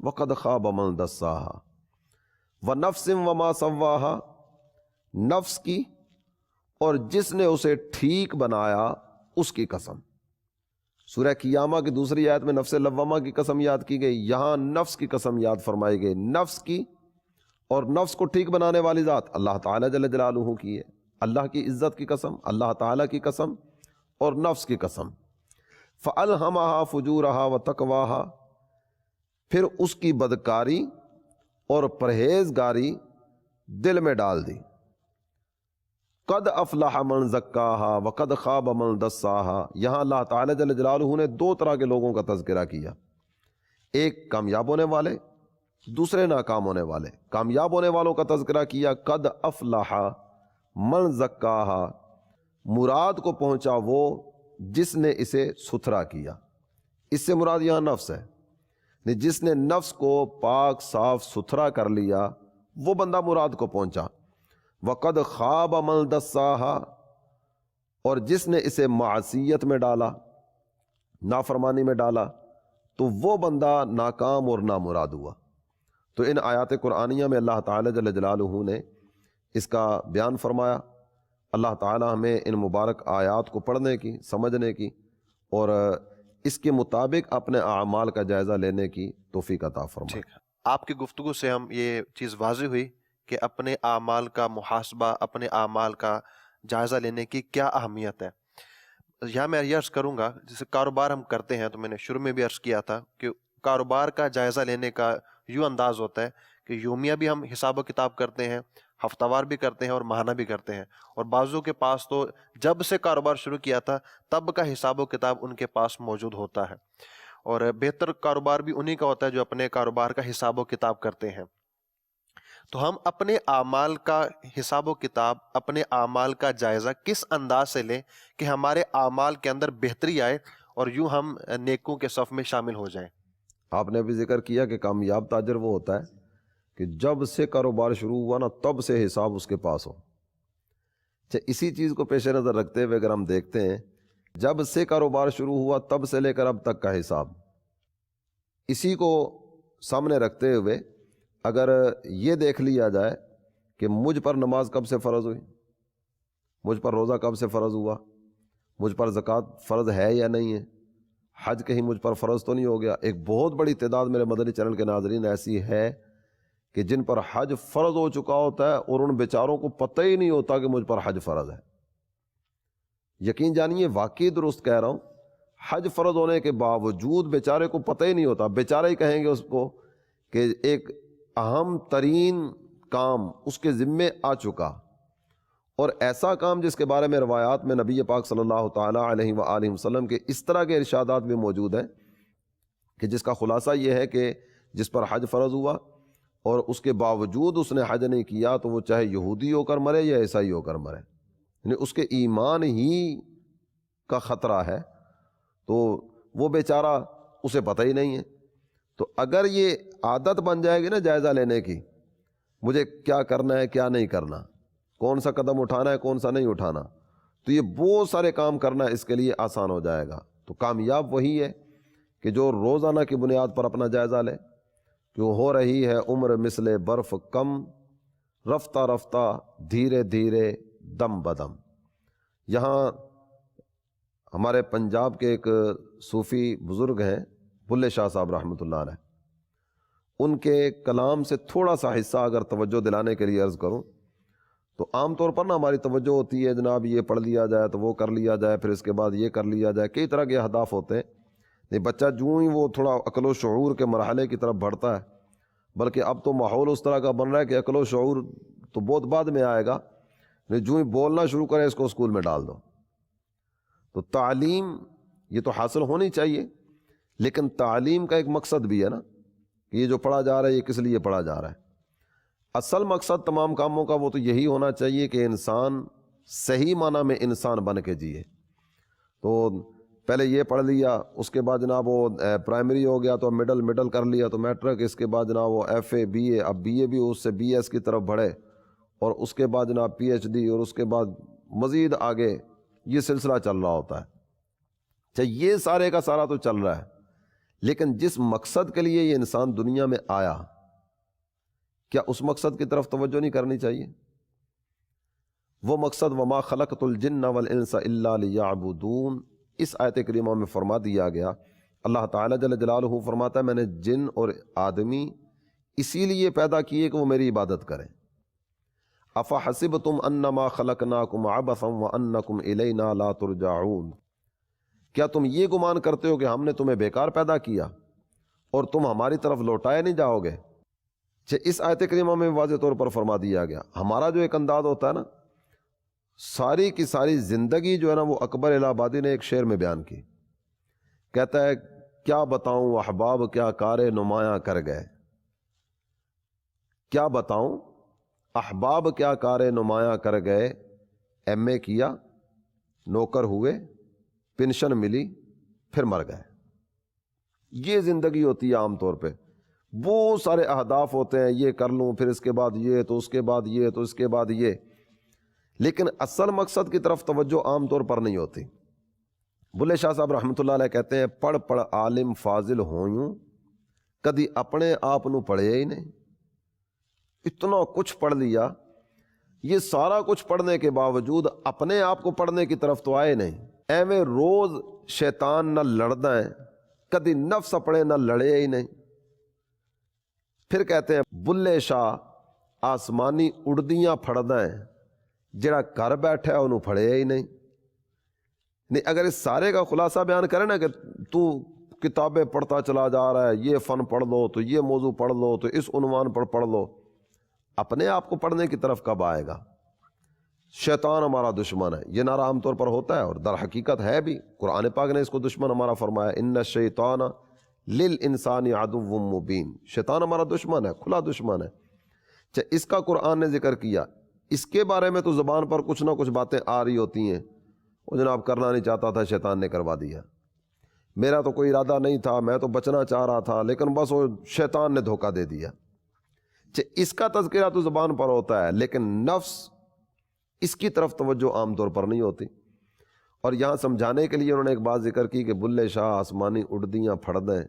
وَقَدْ خَابَ مَنْ دَسَّاهَا۔ وَنَفْسٍ وَمَا سَوَّاهَا، نفس کی اور جس نے اسے ٹھیک بنایا اس کی قسم۔ سورہ قیامہ کی دوسری آیت میں نفس لوامہ کی قسم یاد کی گئی، یہاں نفس کی قسم یاد فرمائی گئی۔ نفس کی اور نفس کو ٹھیک بنانے والی ذات اللہ تعالیٰ جل جلالہ کی ہے، اللہ کی عزت کی قسم، اللہ تعالیٰ کی قسم اور نفس کی قسم۔ فَأَلْهَمَهَا فُجُورَهَا وَتَقْوَاهَا، پھر اس کی بدکاری اور پرہیزگاری دل میں ڈال دی۔ قد افلح من زکاہا وقد خاب من دساہا، یہاں اللہ تعالیٰ جل جلالہ نے دو طرح کے لوگوں کا تذکرہ کیا، ایک کامیاب ہونے والے، دوسرے ناکام ہونے والے۔ کامیاب ہونے والوں کا تذکرہ کیا قد افلح من زکاہا، مراد کو پہنچا وہ جس نے اسے ستھرا کیا، اس سے مراد یہاں نفس ہے، جس نے نفس کو پاک صاف ستھرا کر لیا وہ بندہ مراد کو پہنچا۔ وقد خاب من دساہا، اور جس نے اسے معصیت میں ڈالا، نافرمانی میں ڈالا، تو وہ بندہ ناکام اور نامراد ہوا۔ تو ان آیات قرآنیہ میں اللہ تعالی جل جلالہ نے اس کا بیان فرمایا۔ اللہ تعالی ہمیں ان مبارک آیات کو پڑھنے کی، سمجھنے کی اور اس کے مطابق اپنے اعمال کا جائزہ لینے کی توفیق عطا فرمائے۔
ٹھیک ہے، آپ کی گفتگو سے ہم یہ چیز واضح ہوئی کہ اپنے اعمال کا محاسبہ، اپنے اعمال کا جائزہ لینے کی کیا اہمیت ہے۔ یہاں میں عرض کروں گا، جیسے کاروبار ہم کرتے ہیں تو میں نے شروع میں بھی عرض کیا تھا کہ کاروبار کا جائزہ لینے کا یوں انداز ہوتا ہے کہ یومیہ بھی ہم حساب و کتاب کرتے ہیں، ہفتہ وار بھی کرتے ہیں اور ماہانہ بھی کرتے ہیں، اور بعضوں کے پاس تو جب سے کاروبار شروع کیا تھا تب کا حساب و کتاب ان کے پاس موجود ہوتا ہے، اور بہتر کاروبار بھی انہی کا ہوتا ہے جو اپنے کاروبار کا حساب و کتاب کرتے ہیں۔ تو ہم اپنے اعمال کا حساب و کتاب، اپنے اعمال کا جائزہ کس انداز سے لیں کہ ہمارے اعمال کے اندر بہتری آئے اور یوں ہم نیکوں کے صف میں شامل ہو جائیں۔
آپ نے بھی ذکر کیا کہ کامیاب تاجر وہ ہوتا ہے کہ جب سے کاروبار شروع ہوا نا تب سے حساب اس کے پاس ہو۔ اچھا، اسی چیز کو پیش نظر رکھتے ہوئے اگر ہم دیکھتے ہیں، جب سے کاروبار شروع ہوا تب سے لے کر اب تک کا حساب، اسی کو سامنے رکھتے ہوئے اگر یہ دیکھ لیا جائے کہ مجھ پر نماز کب سے فرض ہوئی، مجھ پر روزہ کب سے فرض ہوا، مجھ پر زکوٰۃ فرض ہے یا نہیں ہے، حج کہیں مجھ پر فرض تو نہیں ہو گیا۔ ایک بہت بڑی تعداد میرے مدنی چینل کے ناظرین ایسی ہے کہ جن پر حج فرض ہو چکا ہوتا ہے اور ان بیچاروں کو پتہ ہی نہیں ہوتا کہ مجھ پر حج فرض ہے۔ یقین جانیے واقعی درست کہہ رہا ہوں، حج فرض ہونے کے باوجود بیچارے کو پتہ ہی نہیں ہوتا، بیچارہ ہی کہیں گے اس کو کہ ایک اہم ترین کام اس کے ذمے آ چکا، اور ایسا کام جس کے بارے میں روایات میں نبی پاک صلی اللہ تعالیٰ علیہ وآلہ وسلم کے اس طرح کے ارشادات بھی موجود ہیں کہ جس کا خلاصہ یہ ہے کہ جس پر حج فرض ہوا اور اس کے باوجود اس نے حج نہیں کیا تو وہ چاہے یہودی ہو کر مرے یا عیسائی ہو کر مرے، یعنی اس کے ایمان ہی کا خطرہ ہے، تو وہ بیچارہ اسے پتہ ہی نہیں ہے۔ تو اگر یہ عادت بن جائے گی نا جائزہ لینے کی، مجھے کیا کرنا ہے کیا نہیں کرنا، کون سا قدم اٹھانا ہے کون سا نہیں اٹھانا، تو یہ بہت سارے کام کرنا اس کے لیے آسان ہو جائے گا۔ تو کامیاب وہی ہے کہ جو روزانہ کی بنیاد پر اپنا جائزہ لے کہ ہو رہی ہے عمر مثل برف کم، رفتہ رفتہ دھیرے دھیرے دم بدم۔ یہاں ہمارے پنجاب کے ایک صوفی بزرگ ہیں بلے شاہ صاحب رحمۃ اللہ علیہ، ان کے کلام سے تھوڑا سا حصہ اگر توجہ دلانے کے لیے عرض کروں تو عام طور پر نا ہماری توجہ ہوتی ہے جناب یہ پڑھ لیا جائے تو وہ کر لیا جائے، پھر اس کے بعد یہ کر لیا جائے، کئی طرح کے اہداف ہوتے ہیں۔ نہیں، بچہ جو ہی وہ تھوڑا عقل و شعور کے مرحلے کی طرف بڑھتا ہے، بلکہ اب تو ماحول اس طرح کا بن رہا ہے کہ عقل و شعور تو بہت بعد میں آئے گا، نہیں جو ہی بولنا شروع کرے اس کو اسکول میں ڈال دو۔ تو تعلیم یہ تو حاصل ہونی چاہیے، لیکن تعلیم کا ایک مقصد بھی ہے نا کہ یہ جو پڑھا جا رہا ہے یہ کس لیے پڑھا جا رہا ہے۔ اصل مقصد تمام کاموں کا وہ تو یہی ہونا چاہیے کہ انسان صحیح معنی میں انسان بن کے جیے۔ تو پہلے یہ پڑھ لیا، اس کے بعد جناب وہ پرائمری ہو گیا تو مڈل کر لیا تو میٹرک، اس کے بعد جناب وہ ایف اے بی اے، اب بی اے بھی اس سے بی ایس کی طرف بڑھے، اور اس کے بعد جناب پی ایچ ڈی، اور اس کے بعد مزید آگے یہ سلسلہ چل رہا ہوتا ہے۔ چاہے یہ سارے کا سارا تو چل رہا ہے، لیکن جس مقصد کے لیے یہ انسان دنیا میں آیا، کیا اس مقصد کی طرف توجہ نہیں کرنی چاہیے؟ وہ مقصد وما خلقت الجن والانس الا لیعبدون، اس آیت کریمہ میں فرما دیا گیا، اللہ تعالیٰ جل جلالہ فرماتا ہے میں نے جن اور آدمی اسی لیے پیدا کیے کہ وہ میری عبادت کریں۔ افحسبتم انما خلقناکم عبثا وانکم الینا لا ترجعون، کیا تم یہ گمان کرتے ہو کہ ہم نے تمہیں بیکار پیدا کیا اور تم ہماری طرف لوٹائے نہیں جاؤ گے؟ اس آیت کریمہ میں واضح طور پر فرما دیا گیا، ہمارا جو ایک انداز ہوتا ہے نا، ساری کی ساری زندگی جو ہے نا وہ اکبر الہ آبادی نے ایک شعر میں بیان کی، کہتا ہے کیا بتاؤں احباب کیا کار نمایاں کر گئے، کیا بتاؤں احباب کیا کار نمایاں کر گئے، ایم اے کیا، نوکر ہوئے، پینشن ملی، پھر مر گئے۔ یہ زندگی ہوتی ہے عام طور پہ، بہت سارے اہداف ہوتے ہیں، یہ کر لوں، پھر اس کے بعد یہ، تو اس کے بعد یہ، تو اس کے بعد یہ، لیکن اصل مقصد کی طرف توجہ عام طور پر نہیں ہوتی۔ بلے شاہ صاحب رحمۃ اللہ علیہ کہتے ہیں پڑھ پڑھ عالم فاضل ہویوں، کدی اپنے آپ نو پڑھے ہی نہیں۔ اتنا کچھ پڑھ لیا، یہ سارا کچھ پڑھنے کے باوجود اپنے آپ کو پڑھنے کی طرف تو آئے نہیں۔ ایویں روز شیطان نہ لڑدا ہے، کدی نفس اپنے نہ لڑے ہی نہیں۔ پھر کہتے ہیں بلے شاہ آسمانی اڑدیاں پھڑدا ہے، جڑا گھر بیٹھا ہے انہوں پھڑے ہی نہیں۔ اگر اس سارے کا خلاصہ بیان کرے نا کہ تو کتابیں پڑھتا چلا جا رہا ہے، یہ فن پڑھ لو تو یہ موضوع پڑھ لو تو اس عنوان پر پڑھ لو، اپنے آپ کو پڑھنے کی طرف کب آئے گا؟ شیطان ہمارا دشمن ہے، یہ نعرہ عام طور پر ہوتا ہے اور در حقیقت ہے بھی، قرآن پاک نے اس کو دشمن ہمارا فرمایا، ان الشیطان للانسان عدو مبین، شیطان ہمارا دشمن ہے، کھلا دشمن ہے۔ اس کا قرآن نے ذکر کیا، اس کے بارے میں تو زبان پر کچھ نہ کچھ باتیں آ رہی ہوتی ہیں، وہ جناب کرنا نہیں چاہتا تھا شیطان نے کروا دیا، میرا تو کوئی ارادہ نہیں تھا، میں تو بچنا چاہ رہا تھا، لیکن بس وہ شیطان نے دھوکہ دے دیا۔ اس کا تذکرہ تو زبان پر ہوتا ہے، لیکن نفس اس کی طرف توجہ عام طور پر نہیں ہوتی۔ اور یہاں سمجھانے کے لیے انہوں نے ایک بات ذکر کی کہ بلے شاہ آسمانی اڑدیاں پھڑدیں،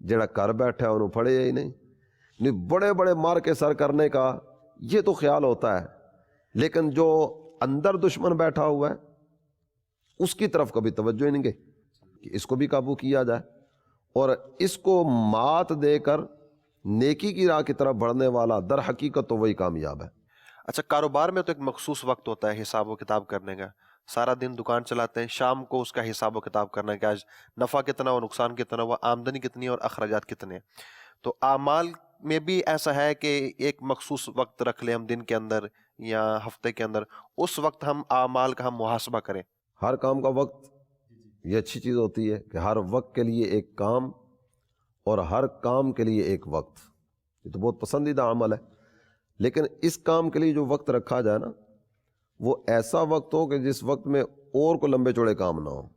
جڑا کر بیٹھا ہے انہوں پھڑے ہی نہیں۔ بڑے بڑے مار کے سر کرنے کا یہ تو خیال ہوتا ہے، لیکن جو اندر دشمن بیٹھا ہوا ہے اس کی طرف کبھی توجہ ہی نہیں گئی کہ اس کو بھی قابو کیا جائے، اور اس کو مات دے کر نیکی کی راہ کی طرف بڑھنے والا در حقیقت تو وہی کامیاب ہے۔
اچھا، کاروبار میں تو ایک مخصوص وقت ہوتا ہے حساب و کتاب کرنے کا، سارا دن دکان چلاتے ہیں، شام کو اس کا حساب و کتاب کرنا ہے کہ آج نفع کتنا ہوا، نقصان کتنا ہوا، آمدنی کتنی ہے اور اخراجات کتنے ہیں۔ تو اعمال میں بھی ایسا ہے کہ ایک مخصوص وقت رکھ لیں ہم دن کے اندر یا ہفتے کے اندر، اس وقت ہم اعمال کا ہم محاسبہ کریں۔
ہر کام کا وقت، یہ اچھی چیز ہوتی ہے کہ ہر وقت کے لیے ایک کام اور ہر کام کے لیے ایک وقت، یہ تو بہت پسندیدہ عمل ہے، لیکن اس کام کے لیے جو وقت رکھا جائے نا وہ ایسا وقت ہو کہ جس وقت میں اور کو لمبے چوڑے کام نہ ہو۔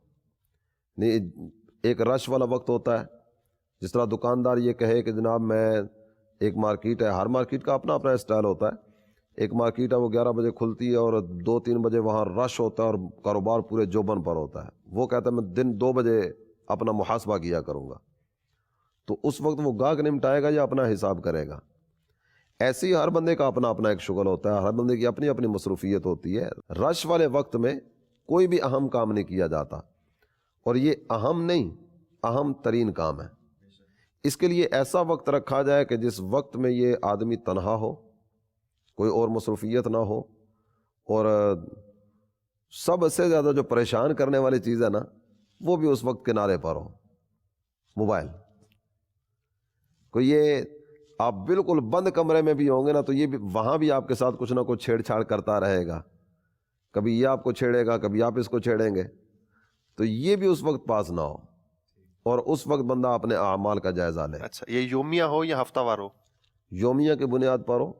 ایک رش والا وقت ہوتا ہے، جس طرح دکاندار یہ کہے کہ جناب میں ایک مارکیٹ ہے، ہر مارکیٹ کا اپنا اپنا اسٹائل ہوتا ہے، ایک مارکیٹ ہے وہ 11 بجے کھلتی ہے اور 2-3 بجے وہاں رش ہوتا ہے اور کاروبار پورے جوبن پر ہوتا ہے. وہ کہتا ہے میں دن 2 بجے اپنا محاسبہ کیا کروں گا. تو اس وقت وہ گاہک نمٹائے گا یا اپنا حساب کرے گا؟ ایسے ہی ہر بندے کا اپنا اپنا ایک شغل ہوتا ہے، ہر بندے کی اپنی اپنی مصروفیت ہوتی ہے. رش والے وقت میں کوئی بھی اہم کام نہیں کیا جاتا، اور یہ اہم نہیں، اہم ترین کام ہے. اس کے لیے ایسا وقت رکھا جائے کہ جس وقت میں یہ آدمی تنہا ہو، کوئی اور مصروفیت نہ ہو، اور سب سے زیادہ جو پریشان کرنے والی چیز ہے نا وہ بھی اس وقت کنارے پر ہو، موبائل. کوئی یہ آپ بالکل بند کمرے میں بھی ہوں گے نا تو یہ بھی وہاں بھی آپ کے ساتھ کچھ نہ کچھ چھیڑ چھاڑ کرتا رہے گا. کبھی یہ آپ کو چھیڑے گا، کبھی آپ اس کو چھیڑیں گے. تو یہ بھی اس وقت پاس نہ ہو، اور اس وقت بندہ اپنے اعمال کا جائزہ لے.
اچھا، یہ یومیہ ہو یا ہفتہ وار ہو؟
یومیہ کی بنیاد پر ہو.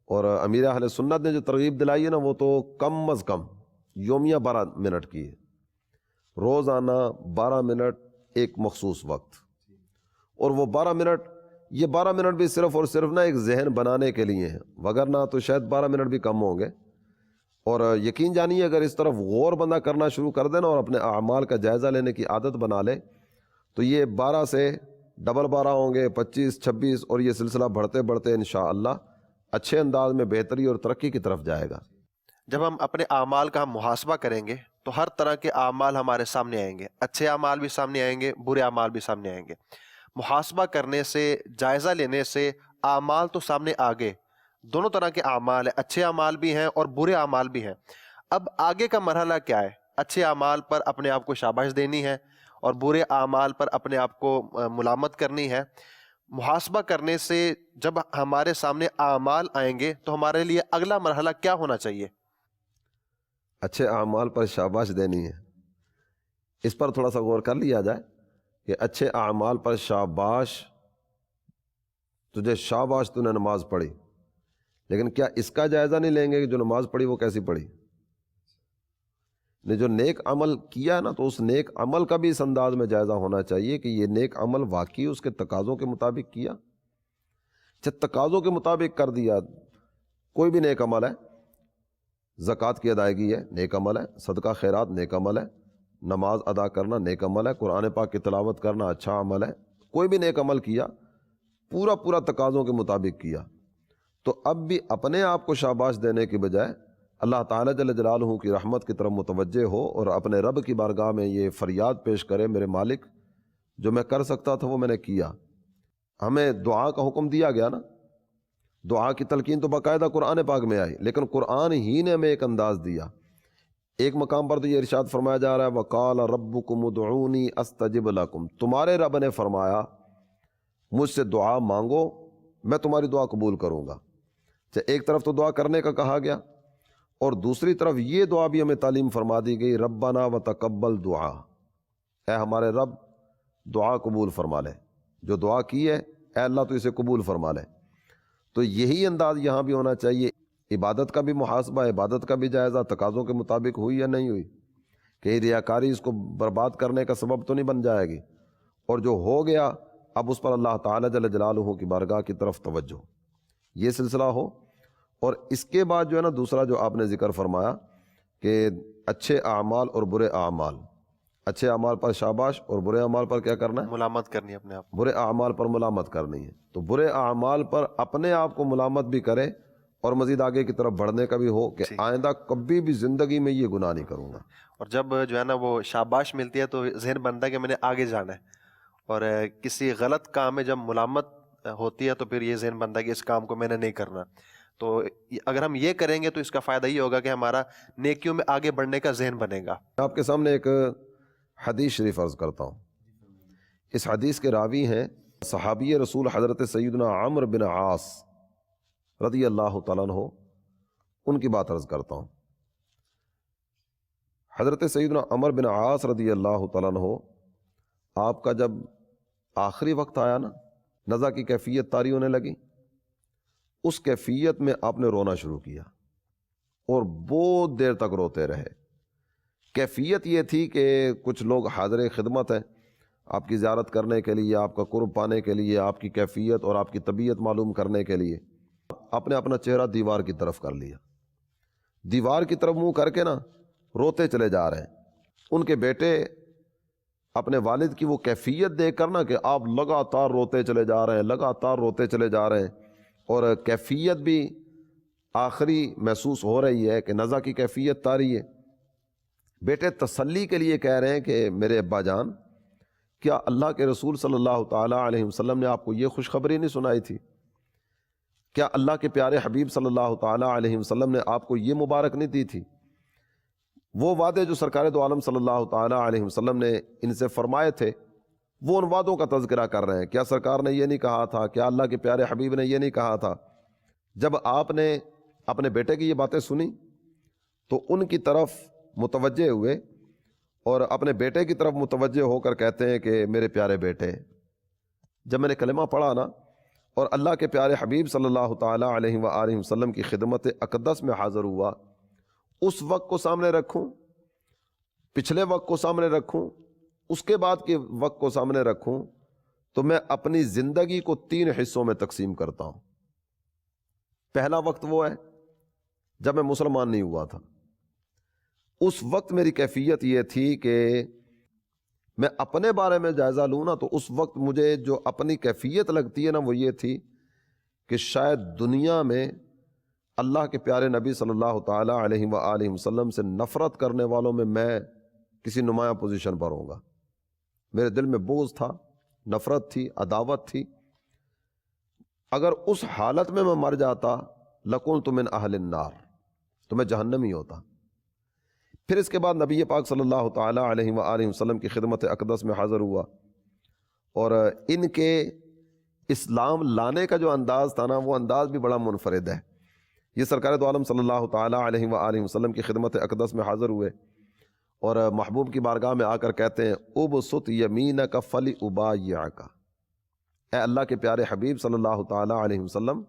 اور امیر اہل سنت نے جو ترغیب دلائی ہے نا وہ تو کم از کم یومیہ 12 منٹ کی ہے. روزانہ 12 منٹ ایک مخصوص وقت. اور وہ 12 منٹ، یہ 12 منٹ بھی صرف اور صرف نا ایک ذہن بنانے کے لیے ہیں، وگرنہ تو شاید 12 منٹ بھی کم ہوں گے. اور یقین جانیے اگر اس طرف غور بندہ کرنا شروع کر دینا اور اپنے اعمال کا جائزہ لینے کی عادت بنا لے تو یہ 12 سے ڈبل 12 ہوں گے، 25، 26، اور یہ سلسلہ بڑھتے بڑھتے انشاءاللہ اچھے انداز میں بہتری اور ترقی کی طرف جائے گا.
جب ہم اپنے اعمال کا ہم محاسبہ کریں گے تو ہر طرح کے اعمال ہمارے سامنے آئیں گے، اچھے اعمال بھی سامنے آئیں گے، برے اعمال بھی سامنے آئیں گے. محاسبہ کرنے سے، جائزہ لینے سے اعمال تو سامنے آگے، دونوں طرح کے اعمال ہیں، اچھے اعمال بھی ہیں اور برے اعمال بھی ہیں. اب آگے کا مرحلہ کیا ہے؟ اچھے اعمال پر اپنے آپ کو شاباش دینی ہے اور برے اعمال پر اپنے آپ کو ملامت کرنی ہے. محاسبہ کرنے سے جب ہمارے سامنے اعمال آئیں گے تو ہمارے لیے اگلا مرحلہ کیا ہونا چاہیے؟
اچھے اعمال پر شاباش دینی ہے. اس پر تھوڑا سا غور کر لیا جائے کہ اچھے اعمال پر شاباش، تجھے شاباش تو نے نماز پڑھی، لیکن کیا اس کا جائزہ نہیں لیں گے کہ جو نماز پڑھی وہ کیسی پڑھی؟ نے جو نیک عمل کیا نا تو اس نیک عمل کا بھی اس انداز میں جائزہ ہونا چاہیے کہ یہ نیک عمل واقعی اس کے تقاضوں کے مطابق کیا. جب تقاضوں کے مطابق کر دیا، کوئی بھی نیک عمل ہے، زکوٰۃ کی ادائیگی ہے نیک عمل ہے، صدقہ خیرات نیک عمل ہے، نماز ادا کرنا نیک عمل ہے، قرآن پاک کی تلاوت کرنا اچھا عمل ہے. کوئی بھی نیک عمل کیا، پورا تقاضوں کے مطابق کیا، تو اب بھی اپنے آپ کو شاباش دینے کی بجائے اللہ تعالیٰ جل جلالہ کی رحمت کی طرف متوجہ ہو اور اپنے رب کی بارگاہ میں یہ فریاد پیش کرے، میرے مالک جو میں کر سکتا تھا وہ میں نے کیا. ہمیں دعا کا حکم دیا گیا نا، دعا کی تلقین تو باقاعدہ قرآن پاک میں آئی، لیکن قرآن ہی نے ہمیں ایک انداز دیا. ایک مقام پر تو یہ ارشاد فرمایا جا رہا ہے وَقَالَ رَبُّكُمُ ادْعُونِي أَسْتَجِبْ لَكُمْ، تمہارے رب نے فرمایا مجھ سے دعا مانگو میں تمہاری دعا قبول کروں گا. ایک طرف تو دعا کرنے کا کہا گیا اور دوسری طرف یہ دعا بھی ہمیں تعلیم فرما دی گئی ربنا وتقبل دعا، اے ہمارے رب دعا قبول فرما لے، جو دعا کی ہے اے اللہ تو اسے قبول فرما لے. تو یہی انداز یہاں بھی ہونا چاہیے. عبادت کا بھی محاسبہ، عبادت کا بھی جائزہ تقاضوں کے مطابق ہوئی یا نہیں ہوئی، کہ ریاکاری اس کو برباد کرنے کا سبب تو نہیں بن جائے گی، اور جو ہو گیا اب اس پر اللہ تعالیٰ جل جلالہ کی بارگاہ کی طرف توجہ، یہ سلسلہ ہو. اور اس کے بعد جو ہے نا دوسرا جو آپ نے ذکر فرمایا کہ اچھے اعمال اور برے اعمال، اچھے اعمال پر شاباش اور برے اعمال پر کیا کرنا ہے؟
ملامت کرنی ہے اپنے آپ کو.
برے اعمال پر ملامت کرنی ہے. تو برے اعمال پر اپنے آپ کو ملامت بھی کرے اور مزید آگے کی طرف بڑھنے کا بھی ہو کہ آئندہ کبھی بھی زندگی میں یہ گناہ نہیں کروں گا.
اور جب جو ہے نا وہ شاباش ملتی ہے تو ذہن بنتا ہے کہ میں نے آگے جانا ہے، اور کسی غلط کام میں جب ملامت ہوتی ہے تو پھر یہ ذہن بنتا ہے کہ اس کام کو میں نے نہیں کرنا. تو اگر ہم یہ کریں گے تو اس کا فائدہ یہ ہوگا کہ ہمارا نیکیوں میں آگے بڑھنے کا ذہن بنے گا.
آپ کے سامنے ایک حدیث شریف عرض کرتا ہوں. اس حدیث کے راوی ہیں صحابی رسول حضرت سیدنا عمرو بن عاص رضی اللہ تعالیٰ عنہ، ان کی بات عرض کرتا ہوں. حضرت سیدنا عمرو بن عاص رضی اللہ تعالیٰ عنہ، آپ کا جب آخری وقت آیا نا، نزع کی کیفیت طاری ہونے لگی، اس کیفیت میں آپ نے رونا شروع کیا اور بہت دیر تک روتے رہے. کیفیت یہ تھی کہ کچھ لوگ حاضر خدمت ہیں آپ کی زیارت کرنے کے لیے، آپ کا قرب پانے کے لیے، آپ کی کیفیت اور آپ کی طبیعت معلوم کرنے کے لیے. آپ نے اپنا چہرہ دیوار کی طرف کر لیا، دیوار کی طرف منہ کر کے نا روتے چلے جا رہے ہیں۔ ان کے بیٹے اپنے والد کی وہ کیفیت دیکھ کر نا کہ آپ لگاتار روتے چلے جا رہے ہیں، لگاتار روتے چلے جا رہے ہیں، اور کیفیت بھی آخری محسوس ہو رہی ہے کہ نزع کی کیفیت طاری ہے۔ بیٹے تسلی کے لیے کہہ رہے ہیں کہ میرے ابا جان، کیا اللہ کے رسول صلی اللہ تعالیٰ علیہ وسلم نے آپ کو یہ خوشخبری نہیں سنائی تھی؟ کیا اللہ کے پیارے حبیب صلی اللہ تعالیٰ علیہ وسلم نے آپ کو یہ مبارک نہیں دی تھی؟ وہ وعدے جو سرکار دو عالم صلی اللہ تعالیٰ علیہ وسلم نے ان سے فرمائے تھے، وہ ان وعدوں کا تذکرہ کر رہے ہیں۔ کیا سرکار نے یہ نہیں کہا تھا؟ کیا اللہ کے پیارے حبیب نے یہ نہیں کہا تھا؟ جب آپ نے اپنے بیٹے کی یہ باتیں سنی تو ان کی طرف متوجہ ہوئے اور اپنے بیٹے کی طرف متوجہ ہو کر کہتے ہیں کہ میرے پیارے بیٹے، جب میں نے کلمہ پڑھا نا اور اللہ کے پیارے حبیب صلی اللہ تعالیٰ علیہ وآلہ وسلم کی خدمت اقدس میں حاضر ہوا، اس وقت کو سامنے رکھوں، پچھلے وقت کو سامنے رکھوں، اس کے بعد کے وقت کو سامنے رکھوں، تو میں اپنی زندگی کو 3 حصوں میں تقسیم کرتا ہوں۔ پہلا وقت وہ ہے جب میں مسلمان نہیں ہوا تھا، اس وقت میری کیفیت یہ تھی کہ میں اپنے بارے میں جائزہ لوں نا، تو اس وقت مجھے جو اپنی کیفیت لگتی ہے نا وہ یہ تھی کہ شاید دنیا میں اللہ کے پیارے نبی صلی اللہ تعالیٰ علیہ وآلہ وسلم سے نفرت کرنے والوں میں کسی نمایاں پوزیشن پر ہوں گا۔ میرے دل میں بغض تھا، نفرت تھی، عداوت تھی۔ اگر اس حالت میں مر جاتا لَكُنْتُ مِنْ أَهْلِ النَّارِ، تو میں جہنمی ہوتا۔ پھر اس کے بعد نبی پاک صلی اللہ تعالیٰ علیہ وآلہ وسلم کی خدمت اقدس میں حاضر ہوا، اور ان کے اسلام لانے کا جو انداز تھا نا وہ انداز بھی بڑا منفرد ہے۔ یہ سرکار دو عالم صلی اللہ تعالیٰ علیہ وآلہ وسلم کی خدمت اقدس میں حاضر ہوئے اور محبوب کی بارگاہ میں آ کر کہتے ہیں ابسط یمینک فلابایعک، اے اللہ کے پیارے حبیب صلی اللہ تعالیٰ علیہ وسلم،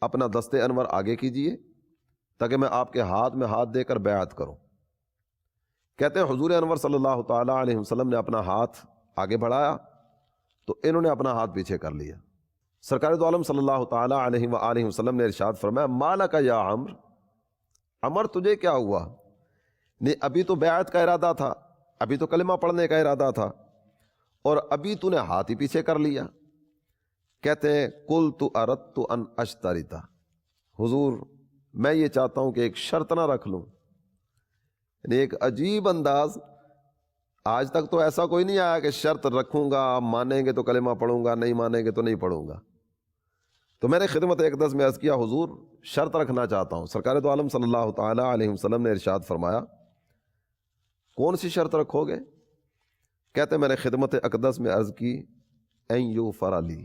اپنا دست انور آگے کیجئے تاکہ میں آپ کے ہاتھ میں ہاتھ دے کر بیعت کروں۔ کہتے ہیں حضور انور صلی اللہ تعالیٰ علیہ وسلم نے اپنا ہاتھ آگے بڑھایا تو انہوں نے اپنا ہاتھ پیچھے کر لیا۔ سرکار دو عالم صلی اللہ تعالیٰ علیہ وآلہ وسلم نے ارشاد فرمایا مالک یا عمر، عمر تجھے کیا ہوا؟ نہیں، ابھی تو بیعت کا ارادہ تھا، ابھی تو کلمہ پڑھنے کا ارادہ تھا، اور ابھی تو نے ہاتھ ہی پیچھے کر لیا۔ کہتے ہیں قلت اردت ان اشترط، حضور میں یہ چاہتا ہوں کہ ایک شرط نہ رکھ لوں۔ یعنی ایک عجیب انداز، آج تک تو ایسا کوئی نہیں آیا کہ شرط رکھوں گا، آپ مانیں گے تو کلمہ پڑھوں گا، نہیں مانیں گے تو نہیں پڑھوں گا۔ تو میں نے خدمت اقدس میں عرض کیا حضور شرط رکھنا چاہتا ہوں۔ سرکار دو عالم صلی اللہ تعالیٰ علیہ وسلم نے ارشاد فرمایا کون سی شرط رکھو گے؟ کہتے میں نے خدمت اقدس میں عرض کی این یغفر لی،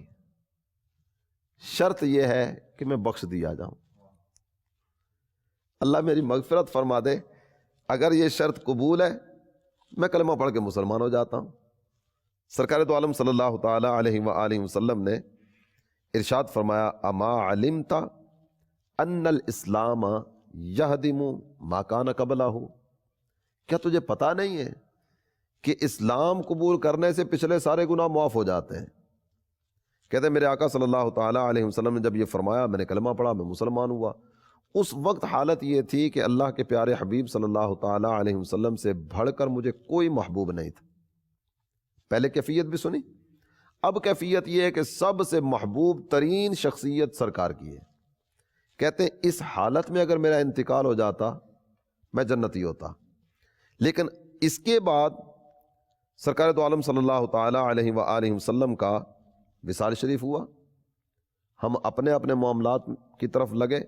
شرط یہ ہے کہ میں بخش دیا جاؤں، اللہ میری مغفرت فرما دے۔ اگر یہ شرط قبول ہے میں کلمہ پڑھ کے مسلمان ہو جاتا ہوں۔ سرکار دو عالم صلی اللہ تعالیٰ علیہ وآلہ وسلم نے ارشاد فرمایا اما علمت ان الاسلام یہدم ما کان قبلہ، کیا تجھے پتا نہیں ہے کہ اسلام قبول کرنے سے پچھلے سارے گناہ معاف ہو جاتے ہیں؟ کہتے ہیں میرے آقا صلی اللہ تعالیٰ علیہ وسلم نے جب یہ فرمایا میں نے کلمہ پڑھا، میں مسلمان ہوا۔ اس وقت حالت یہ تھی کہ اللہ کے پیارے حبیب صلی اللہ تعالیٰ علیہ وسلم سے بڑھ کر مجھے کوئی محبوب نہیں تھا۔ پہلے کیفیت بھی سنی، اب کیفیت یہ ہے کہ سب سے محبوب ترین شخصیت سرکار کی ہے۔ کہتے ہیں اس حالت میں اگر میرا انتقال ہو جاتا میں جنتی ہوتا، لیکن اس کے بعد سرکار دو عالم صلی اللہ تعالیٰ علیہ وآلہ وسلم کا وصال شریف ہوا، ہم اپنے اپنے معاملات کی طرف لگے۔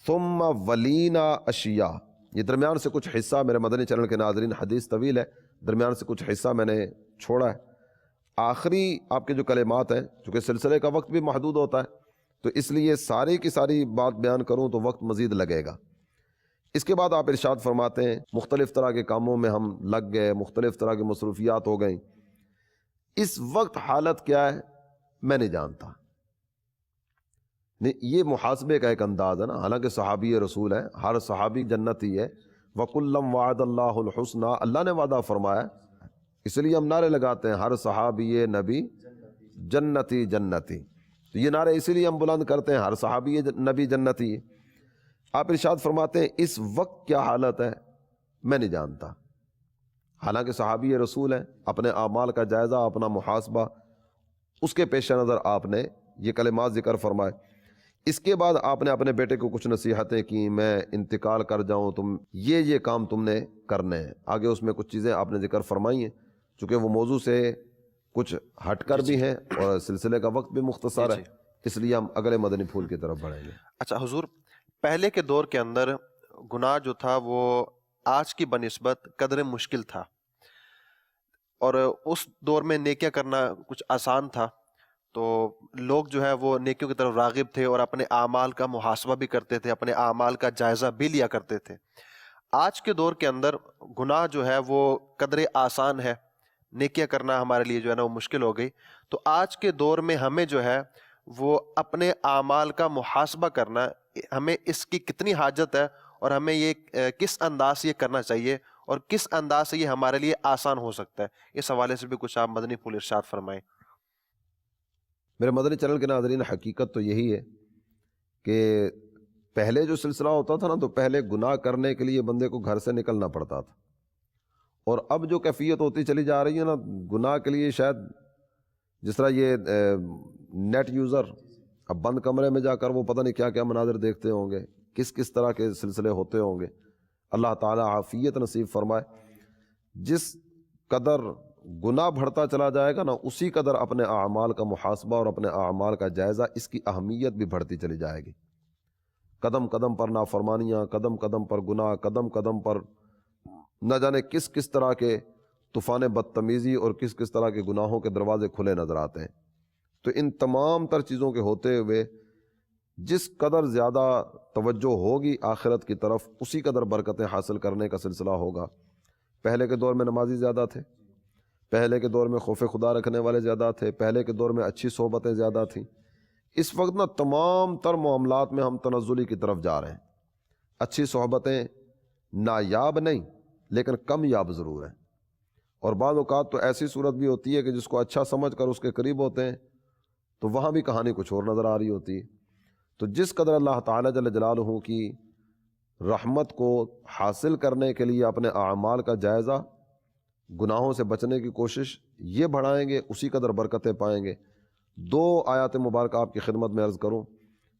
ثم ولینا اشیاء، یہ درمیان سے کچھ حصہ میرے مدنی چینل کے ناظرین، حدیث طویل ہے، درمیان سے کچھ حصہ میں نے چھوڑا ہے۔ آخری آپ کے جو کلمات ہیں، چونکہ سلسلے کا وقت بھی محدود ہوتا ہے تو اس لیے ساری کی ساری بات بیان کروں تو وقت مزید لگے گا۔ اس کے بعد آپ ارشاد فرماتے ہیں مختلف طرح کے کاموں میں ہم لگ گئے، مختلف طرح کی مصروفیات ہو گئیں۔ اس وقت حالت کیا ہے میں نہیں جانتا۔ نہیں، یہ محاسبے کا ایک انداز ہے نا، حالانکہ صحابی رسول ہے، ہر صحابی جنتی ہے، وَكُلًّا وَعَدَ اللَّهُ الْحُسْنَى، اللہ نے وعدہ فرمایا، اس لیے ہم نعرے لگاتے ہیں ہر صحابی نبی جنتی جنتی۔ تو یہ نعرے اسی لیے ہم بلند کرتے ہیں، ہر صحابی نبی جنتی ہے۔ آپ ارشاد فرماتے ہیں اس وقت کیا حالت ہے میں نہیں جانتا، حالانکہ صحابی رسول ہیں، اپنے اعمال کا جائزہ، اپنا محاسبہ، اس کے پیش نظر آپ نے یہ کلمات ذکر فرمائے۔ اس کے بعد آپ نے اپنے بیٹے کو کچھ نصیحتیں کی، میں انتقال کر جاؤں تم یہ کام تم نے کرنے ہیں۔ آگے اس میں کچھ چیزیں آپ نے ذکر فرمائی ہیں، چونکہ وہ موضوع سے کچھ ہٹ کر بھی ہیں اور سلسلے کا وقت بھی مختصر ہے، اس لیے ہم اگلے مدنی پھول کی طرف بڑھیں گے۔
اچھا حضور، پہلے کے دور کے اندر گناہ جو تھا وہ آج کی بنسبت قدر مشکل تھا، اور اس دور میں نیکیاں کرنا کچھ آسان تھا، تو لوگ جو ہے وہ نیکیوں کی طرف راغب تھے اور اپنے اعمال کا محاسبہ بھی کرتے تھے، اپنے اعمال کا جائزہ بھی لیا کرتے تھے۔ آج کے دور کے اندر گناہ جو ہے وہ قدر آسان ہے، نیکیاں کرنا ہمارے لیے جو ہے نا وہ مشکل ہو گئی۔ تو آج کے دور میں ہمیں جو ہے وہ اپنے اعمال کا محاسبہ کرنا، ہمیں اس کی کتنی حاجت ہے، اور ہمیں یہ کس انداز سے یہ کرنا چاہیے، اور کس انداز سے یہ ہمارے لیے آسان ہو سکتا ہے، اس حوالے سے بھی کچھ آپ مدنی پھول ارشاد فرمائیں۔
میرے مدنی چینل کے ناظرین، حقیقت تو یہی ہے کہ پہلے جو سلسلہ ہوتا تھا نا، تو پہلے گناہ کرنے کے لیے بندے کو گھر سے نکلنا پڑتا تھا، اور اب جو کیفیت ہوتی چلی جا رہی ہے نا گناہ کے لیے، شاید جس طرح یہ نیٹ یوزر اب بند کمرے میں جا کر وہ پتہ نہیں کیا کیا مناظر دیکھتے ہوں گے، کس طرح کے سلسلے ہوتے ہوں گے۔ اللہ تعالیٰ عافیت نصیب فرمائے۔ جس قدر گناہ بڑھتا چلا جائے گا نا، اسی قدر اپنے اعمال کا محاسبہ اور اپنے اعمال کا جائزہ، اس کی اہمیت بھی بڑھتی چلی جائے گی۔ قدم قدم پر نافرمانیاں، قدم قدم پر گناہ، قدم قدم پر نہ جانے کس طرح کے طوفان بدتمیزی اور کس طرح کے گناہوں کے دروازے کھلے نظر آتے ہیں۔ تو ان تمام تر چیزوں کے ہوتے ہوئے جس قدر زیادہ توجہ ہوگی آخرت کی طرف، اسی قدر برکتیں حاصل کرنے کا سلسلہ ہوگا۔ پہلے کے دور میں نمازی زیادہ تھے، پہلے کے دور میں خوف خدا رکھنے والے زیادہ تھے، پہلے کے دور میں اچھی صحبتیں زیادہ تھیں۔ اس وقت نا تمام تر معاملات میں ہم تنزلی کی طرف جا رہے ہیں۔ اچھی صحبتیں نایاب نہیں لیکن کم یاب ضرور ہیں، اور بعض اوقات تو ایسی صورت بھی ہوتی ہے کہ جس کو اچھا سمجھ کر اس کے قریب ہوتے ہیں تو وہاں بھی کہانی کچھ اور نظر آ رہی ہوتی ہے۔ تو جس قدر اللہ تعالیٰ جل جلالہ کی رحمت کو حاصل کرنے کے لیے اپنے اعمال کا جائزہ، گناہوں سے بچنے کی کوشش یہ بڑھائیں گے، اسی قدر برکتیں پائیں گے۔ دو آیات مبارکہ آپ کی خدمت میں عرض کروں۔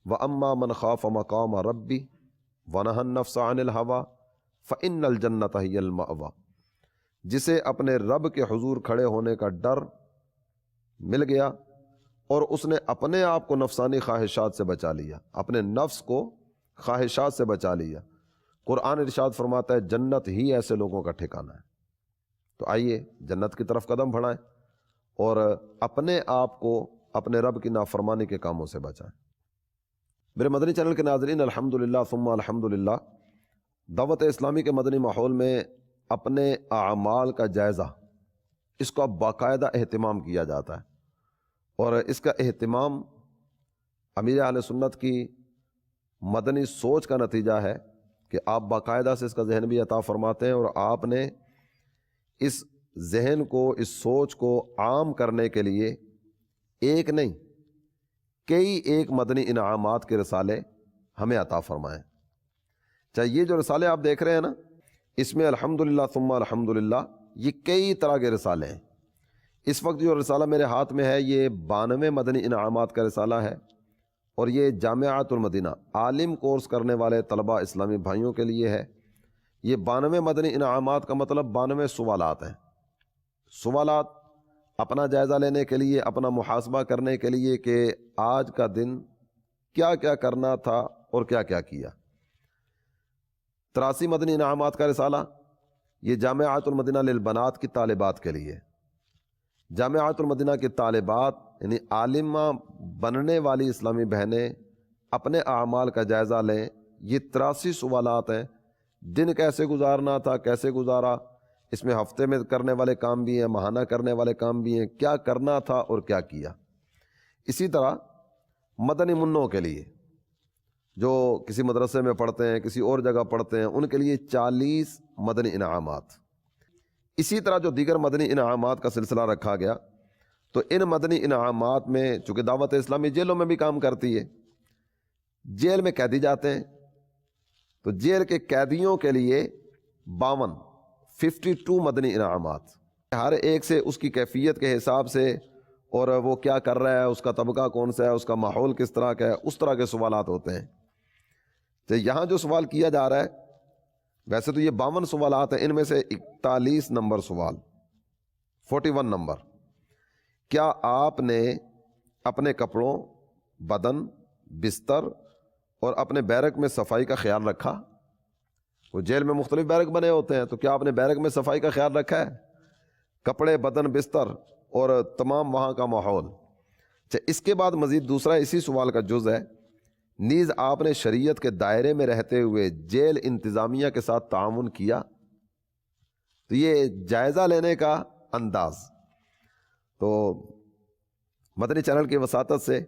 وَأَمَّا مَنْ خَافَ مَقَامَ رَبِّ وَنَهَى النَّفْسَ عَنِ الْهَوَىٰ فَإِنَّ الْجَنَّةَ هِيَ الْمَأْوَىٰ، جسے اپنے رب کے حضور کھڑے ہونے کا ڈر مل گیا اور اس نے اپنے آپ کو نفسانی خواہشات سے بچا لیا، اپنے نفس کو خواہشات سے بچا لیا، قرآن ارشاد فرماتا ہے جنت ہی ایسے لوگوں کا ٹھکانہ ہے۔ تو آئیے جنت کی طرف قدم بڑھائیں اور اپنے آپ کو اپنے رب کی نافرمانی کے کاموں سے بچائیں۔ میرے مدنی چینل کے ناظرین، الحمدللہ ثم الحمدللہ، دعوت اسلامی کے مدنی ماحول میں اپنے اعمال کا جائزہ، اس کو اب باقاعدہ اہتمام کیا جاتا ہے، اور اس کا اہتمام امیر اہل سنت کی مدنی سوچ کا نتیجہ ہے کہ آپ باقاعدہ سے اس کا ذہن بھی عطا فرماتے ہیں، اور آپ نے اس ذہن کو، اس سوچ کو عام کرنے کے لیے ایک نہیں ایک مدنی انعامات کے رسالے ہمیں عطا فرمائیں۔ چاہے یہ جو رسالے آپ دیکھ رہے ہیں نا، اس میں الحمدللہ ثم الحمدللہ یہ کئی طرح کے رسالے ہیں۔ اس وقت جو رسالہ میرے ہاتھ میں ہے یہ 92 مدنی انعامات کا رسالہ ہے، اور یہ جامعۃ المدینہ عالم کورس کرنے والے طلباء اسلامی بھائیوں کے لیے ہے۔ یہ 92 مدنی انعامات کا مطلب 92 سوالات ہیں، سوالات اپنا جائزہ لینے کے لیے، اپنا محاسبہ کرنے کے لیے کہ آج کا دن کیا کیا کرنا تھا اور کیا کیا کیا۔ 83 مدنی انعامات کا رسالہ یہ جامعۃ المدینہ للبنات کی طالبات کے لیے۔ جامعۃ المدینہ کی طالبات یعنی عالمہ بننے والی اسلامی بہنیں اپنے اعمال کا جائزہ لیں۔ یہ 83 سوالات ہیں، دن کیسے گزارنا تھا، کیسے گزارا، اس میں ہفتے میں کرنے والے کام بھی ہیں، ماہانہ کرنے والے کام بھی ہیں، کیا کرنا تھا اور کیا کیا۔ اسی طرح مدنی منوں کے لیے جو کسی مدرسے میں پڑھتے ہیں، کسی اور جگہ پڑھتے ہیں، ان کے لیے 40 مدنی انعامات۔ اسی طرح جو دیگر مدنی انعامات کا سلسلہ رکھا گیا، تو ان مدنی انعامات میں چونکہ دعوت اسلامی جیلوں میں بھی کام کرتی ہے، جیل میں قیدی جاتے ہیں، تو جیل کے قیدیوں کے لیے 52 مدنی انعامات، ہر ایک سے اس کی کیفیت کے حساب سے اور وہ کیا کر رہا ہے، اس کا طبقہ کون سا ہے، اس کا ماحول کس طرح کا ہے، اس طرح کے سوالات ہوتے ہیں۔ تو یہاں جو سوال کیا جا رہا ہے، ویسے تو یہ 52 سوالات ہیں، ان میں سے 41 نمبر سوال، 41 نمبر، کیا آپ نے اپنے کپڑوں، بدن، بستر اور اپنے بیرک میں صفائی کا خیال رکھا؟ وہ جیل میں مختلف بیرک بنے ہوتے ہیں، تو کیا آپ نے بیرک میں صفائی کا خیال رکھا ہے؟ کپڑے، بدن، بستر اور تمام وہاں کا ماحول۔ اس کے بعد مزید دوسرا اسی سوال کا جز ہے، نیز آپ نے شریعت کے دائرے میں رہتے ہوئے جیل انتظامیہ کے ساتھ تعاون کیا؟ تو یہ جائزہ لینے کا انداز۔ تو مدنی چینل کی وساطت سے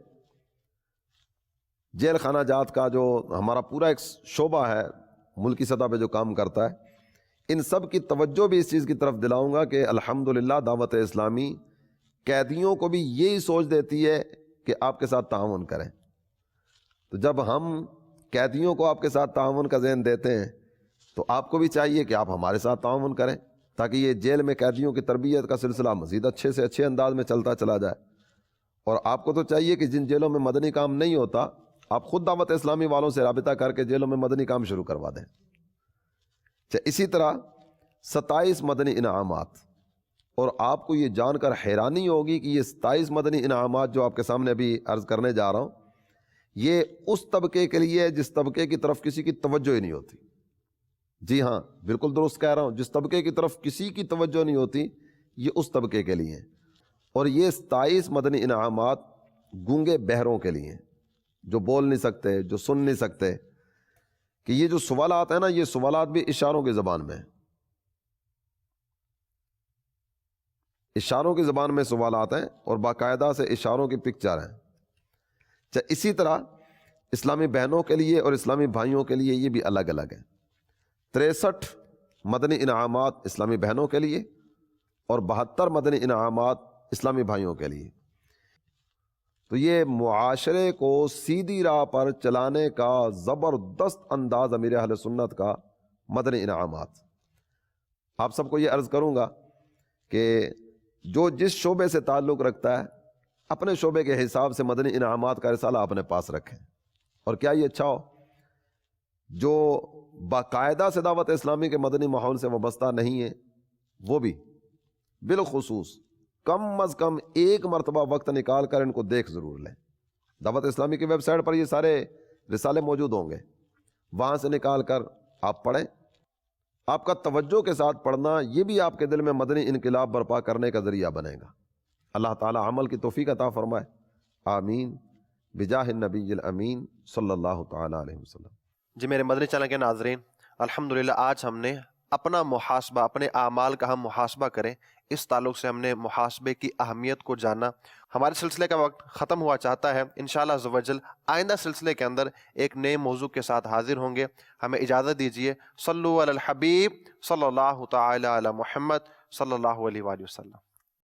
جیل خانہ جات کا جو ہمارا پورا ایک شعبہ ہے ملکی سطح پہ جو کام کرتا ہے، ان سب کی توجہ بھی اس چیز کی طرف دلاؤں گا کہ الحمدللہ دعوت اسلامی قیدیوں کو بھی یہی سوچ دیتی ہے کہ آپ کے ساتھ تعاون کریں۔ تو جب ہم قیدیوں کو آپ کے ساتھ تعاون کا ذہن دیتے ہیں تو آپ کو بھی چاہیے کہ آپ ہمارے ساتھ تعاون کریں، تاکہ یہ جیل میں قیدیوں کی تربیت کا سلسلہ مزید اچھے سے اچھے انداز میں چلتا چلا جائے۔ اور آپ کو تو چاہیے کہ جن جیلوں میں مدنی کام نہیں ہوتا، آپ خود دعوت اسلامی والوں سے رابطہ کر کے جیلوں میں مدنی کام شروع کروا دیں۔ اسی طرح 27 مدنی انعامات، اور آپ کو یہ جان کر حیرانی ہوگی کہ یہ 27 مدنی انعامات جو آپ کے سامنے ابھی عرض کرنے جا رہا ہوں، یہ اس طبقے کے لیے جس طبقے کی طرف کسی کی توجہ ہی نہیں ہوتی۔ جی ہاں، بالکل درست کہہ رہا ہوں، جس طبقے کی طرف کسی کی توجہ نہیں ہوتی، یہ اس طبقے کے لیے ہیں۔ اور یہ 27 مدنی انعامات گونگے بہروں کے لیے ہیں، جو بول نہیں سکتے، جو سن نہیں سکتے، کہ یہ جو سوالات ہیں نا، یہ سوالات بھی اشاروں کی زبان میں ہیں، اشاروں کی زبان میں سوالات ہیں اور باقاعدہ سے اشاروں کی پکچر ہیں۔ اسی طرح اسلامی بہنوں کے لیے اور اسلامی بھائیوں کے لیے یہ بھی الگ الگ ہیں۔ 63 مدنی انعامات اسلامی بہنوں کے لیے اور 72 مدنی انعامات اسلامی بھائیوں کے لیے۔ تو یہ معاشرے کو سیدھی راہ پر چلانے کا زبردست انداز امیر اہل سنت کا مدنی انعامات۔ آپ سب کو یہ عرض کروں گا کہ جو جس شعبے سے تعلق رکھتا ہے، اپنے شعبے کے حساب سے مدنی انعامات کا رسالہ اپنے پاس رکھیں۔ اور کیا یہ اچھا ہو جو باقاعدہ سے دعوت اسلامی کے مدنی ماحول سے وابستہ نہیں ہے، وہ بھی بالخصوص کم از کم ایک مرتبہ وقت نکال کر ان کو دیکھ ضرور لیں۔ دعوت اسلامی کی ویب سائٹ پر یہ سارے رسالے موجود ہوں گے، وہاں سے نکال کر آپ پڑھیں۔ آپ کا توجہ کے ساتھ پڑھنا یہ بھی آپ کے دل میں مدنی انقلاب برپا کرنے کا ذریعہ بنے گا۔ اللہ تعالی عمل کی توفیق عطا فرمائے، آمین، بجاہ النبی الامین صلی اللہ تعالی علیہ وسلم۔
جی میرے مدنی چینل کے ناظرین، الحمدللہ آج ہم نے اپنا محاسبہ، اپنے اعمال کا ہم محاسبہ کریں، اس تعلق سے ہم نے محاسبے کی اہمیت کو جانا۔ ہمارے سلسلے کا وقت ختم ہوا چاہتا ہے، انشاءاللہ عز و جل آئندہ سلسلے کے اندر ایک نئے موضوع کے ساتھ حاضر ہوں گے۔ ہمیں اجازت دیجیے۔ صلو علی الحبیب صلی اللہ تعالی علی محمد صلی اللہ علیہ وآلہ وسلم۔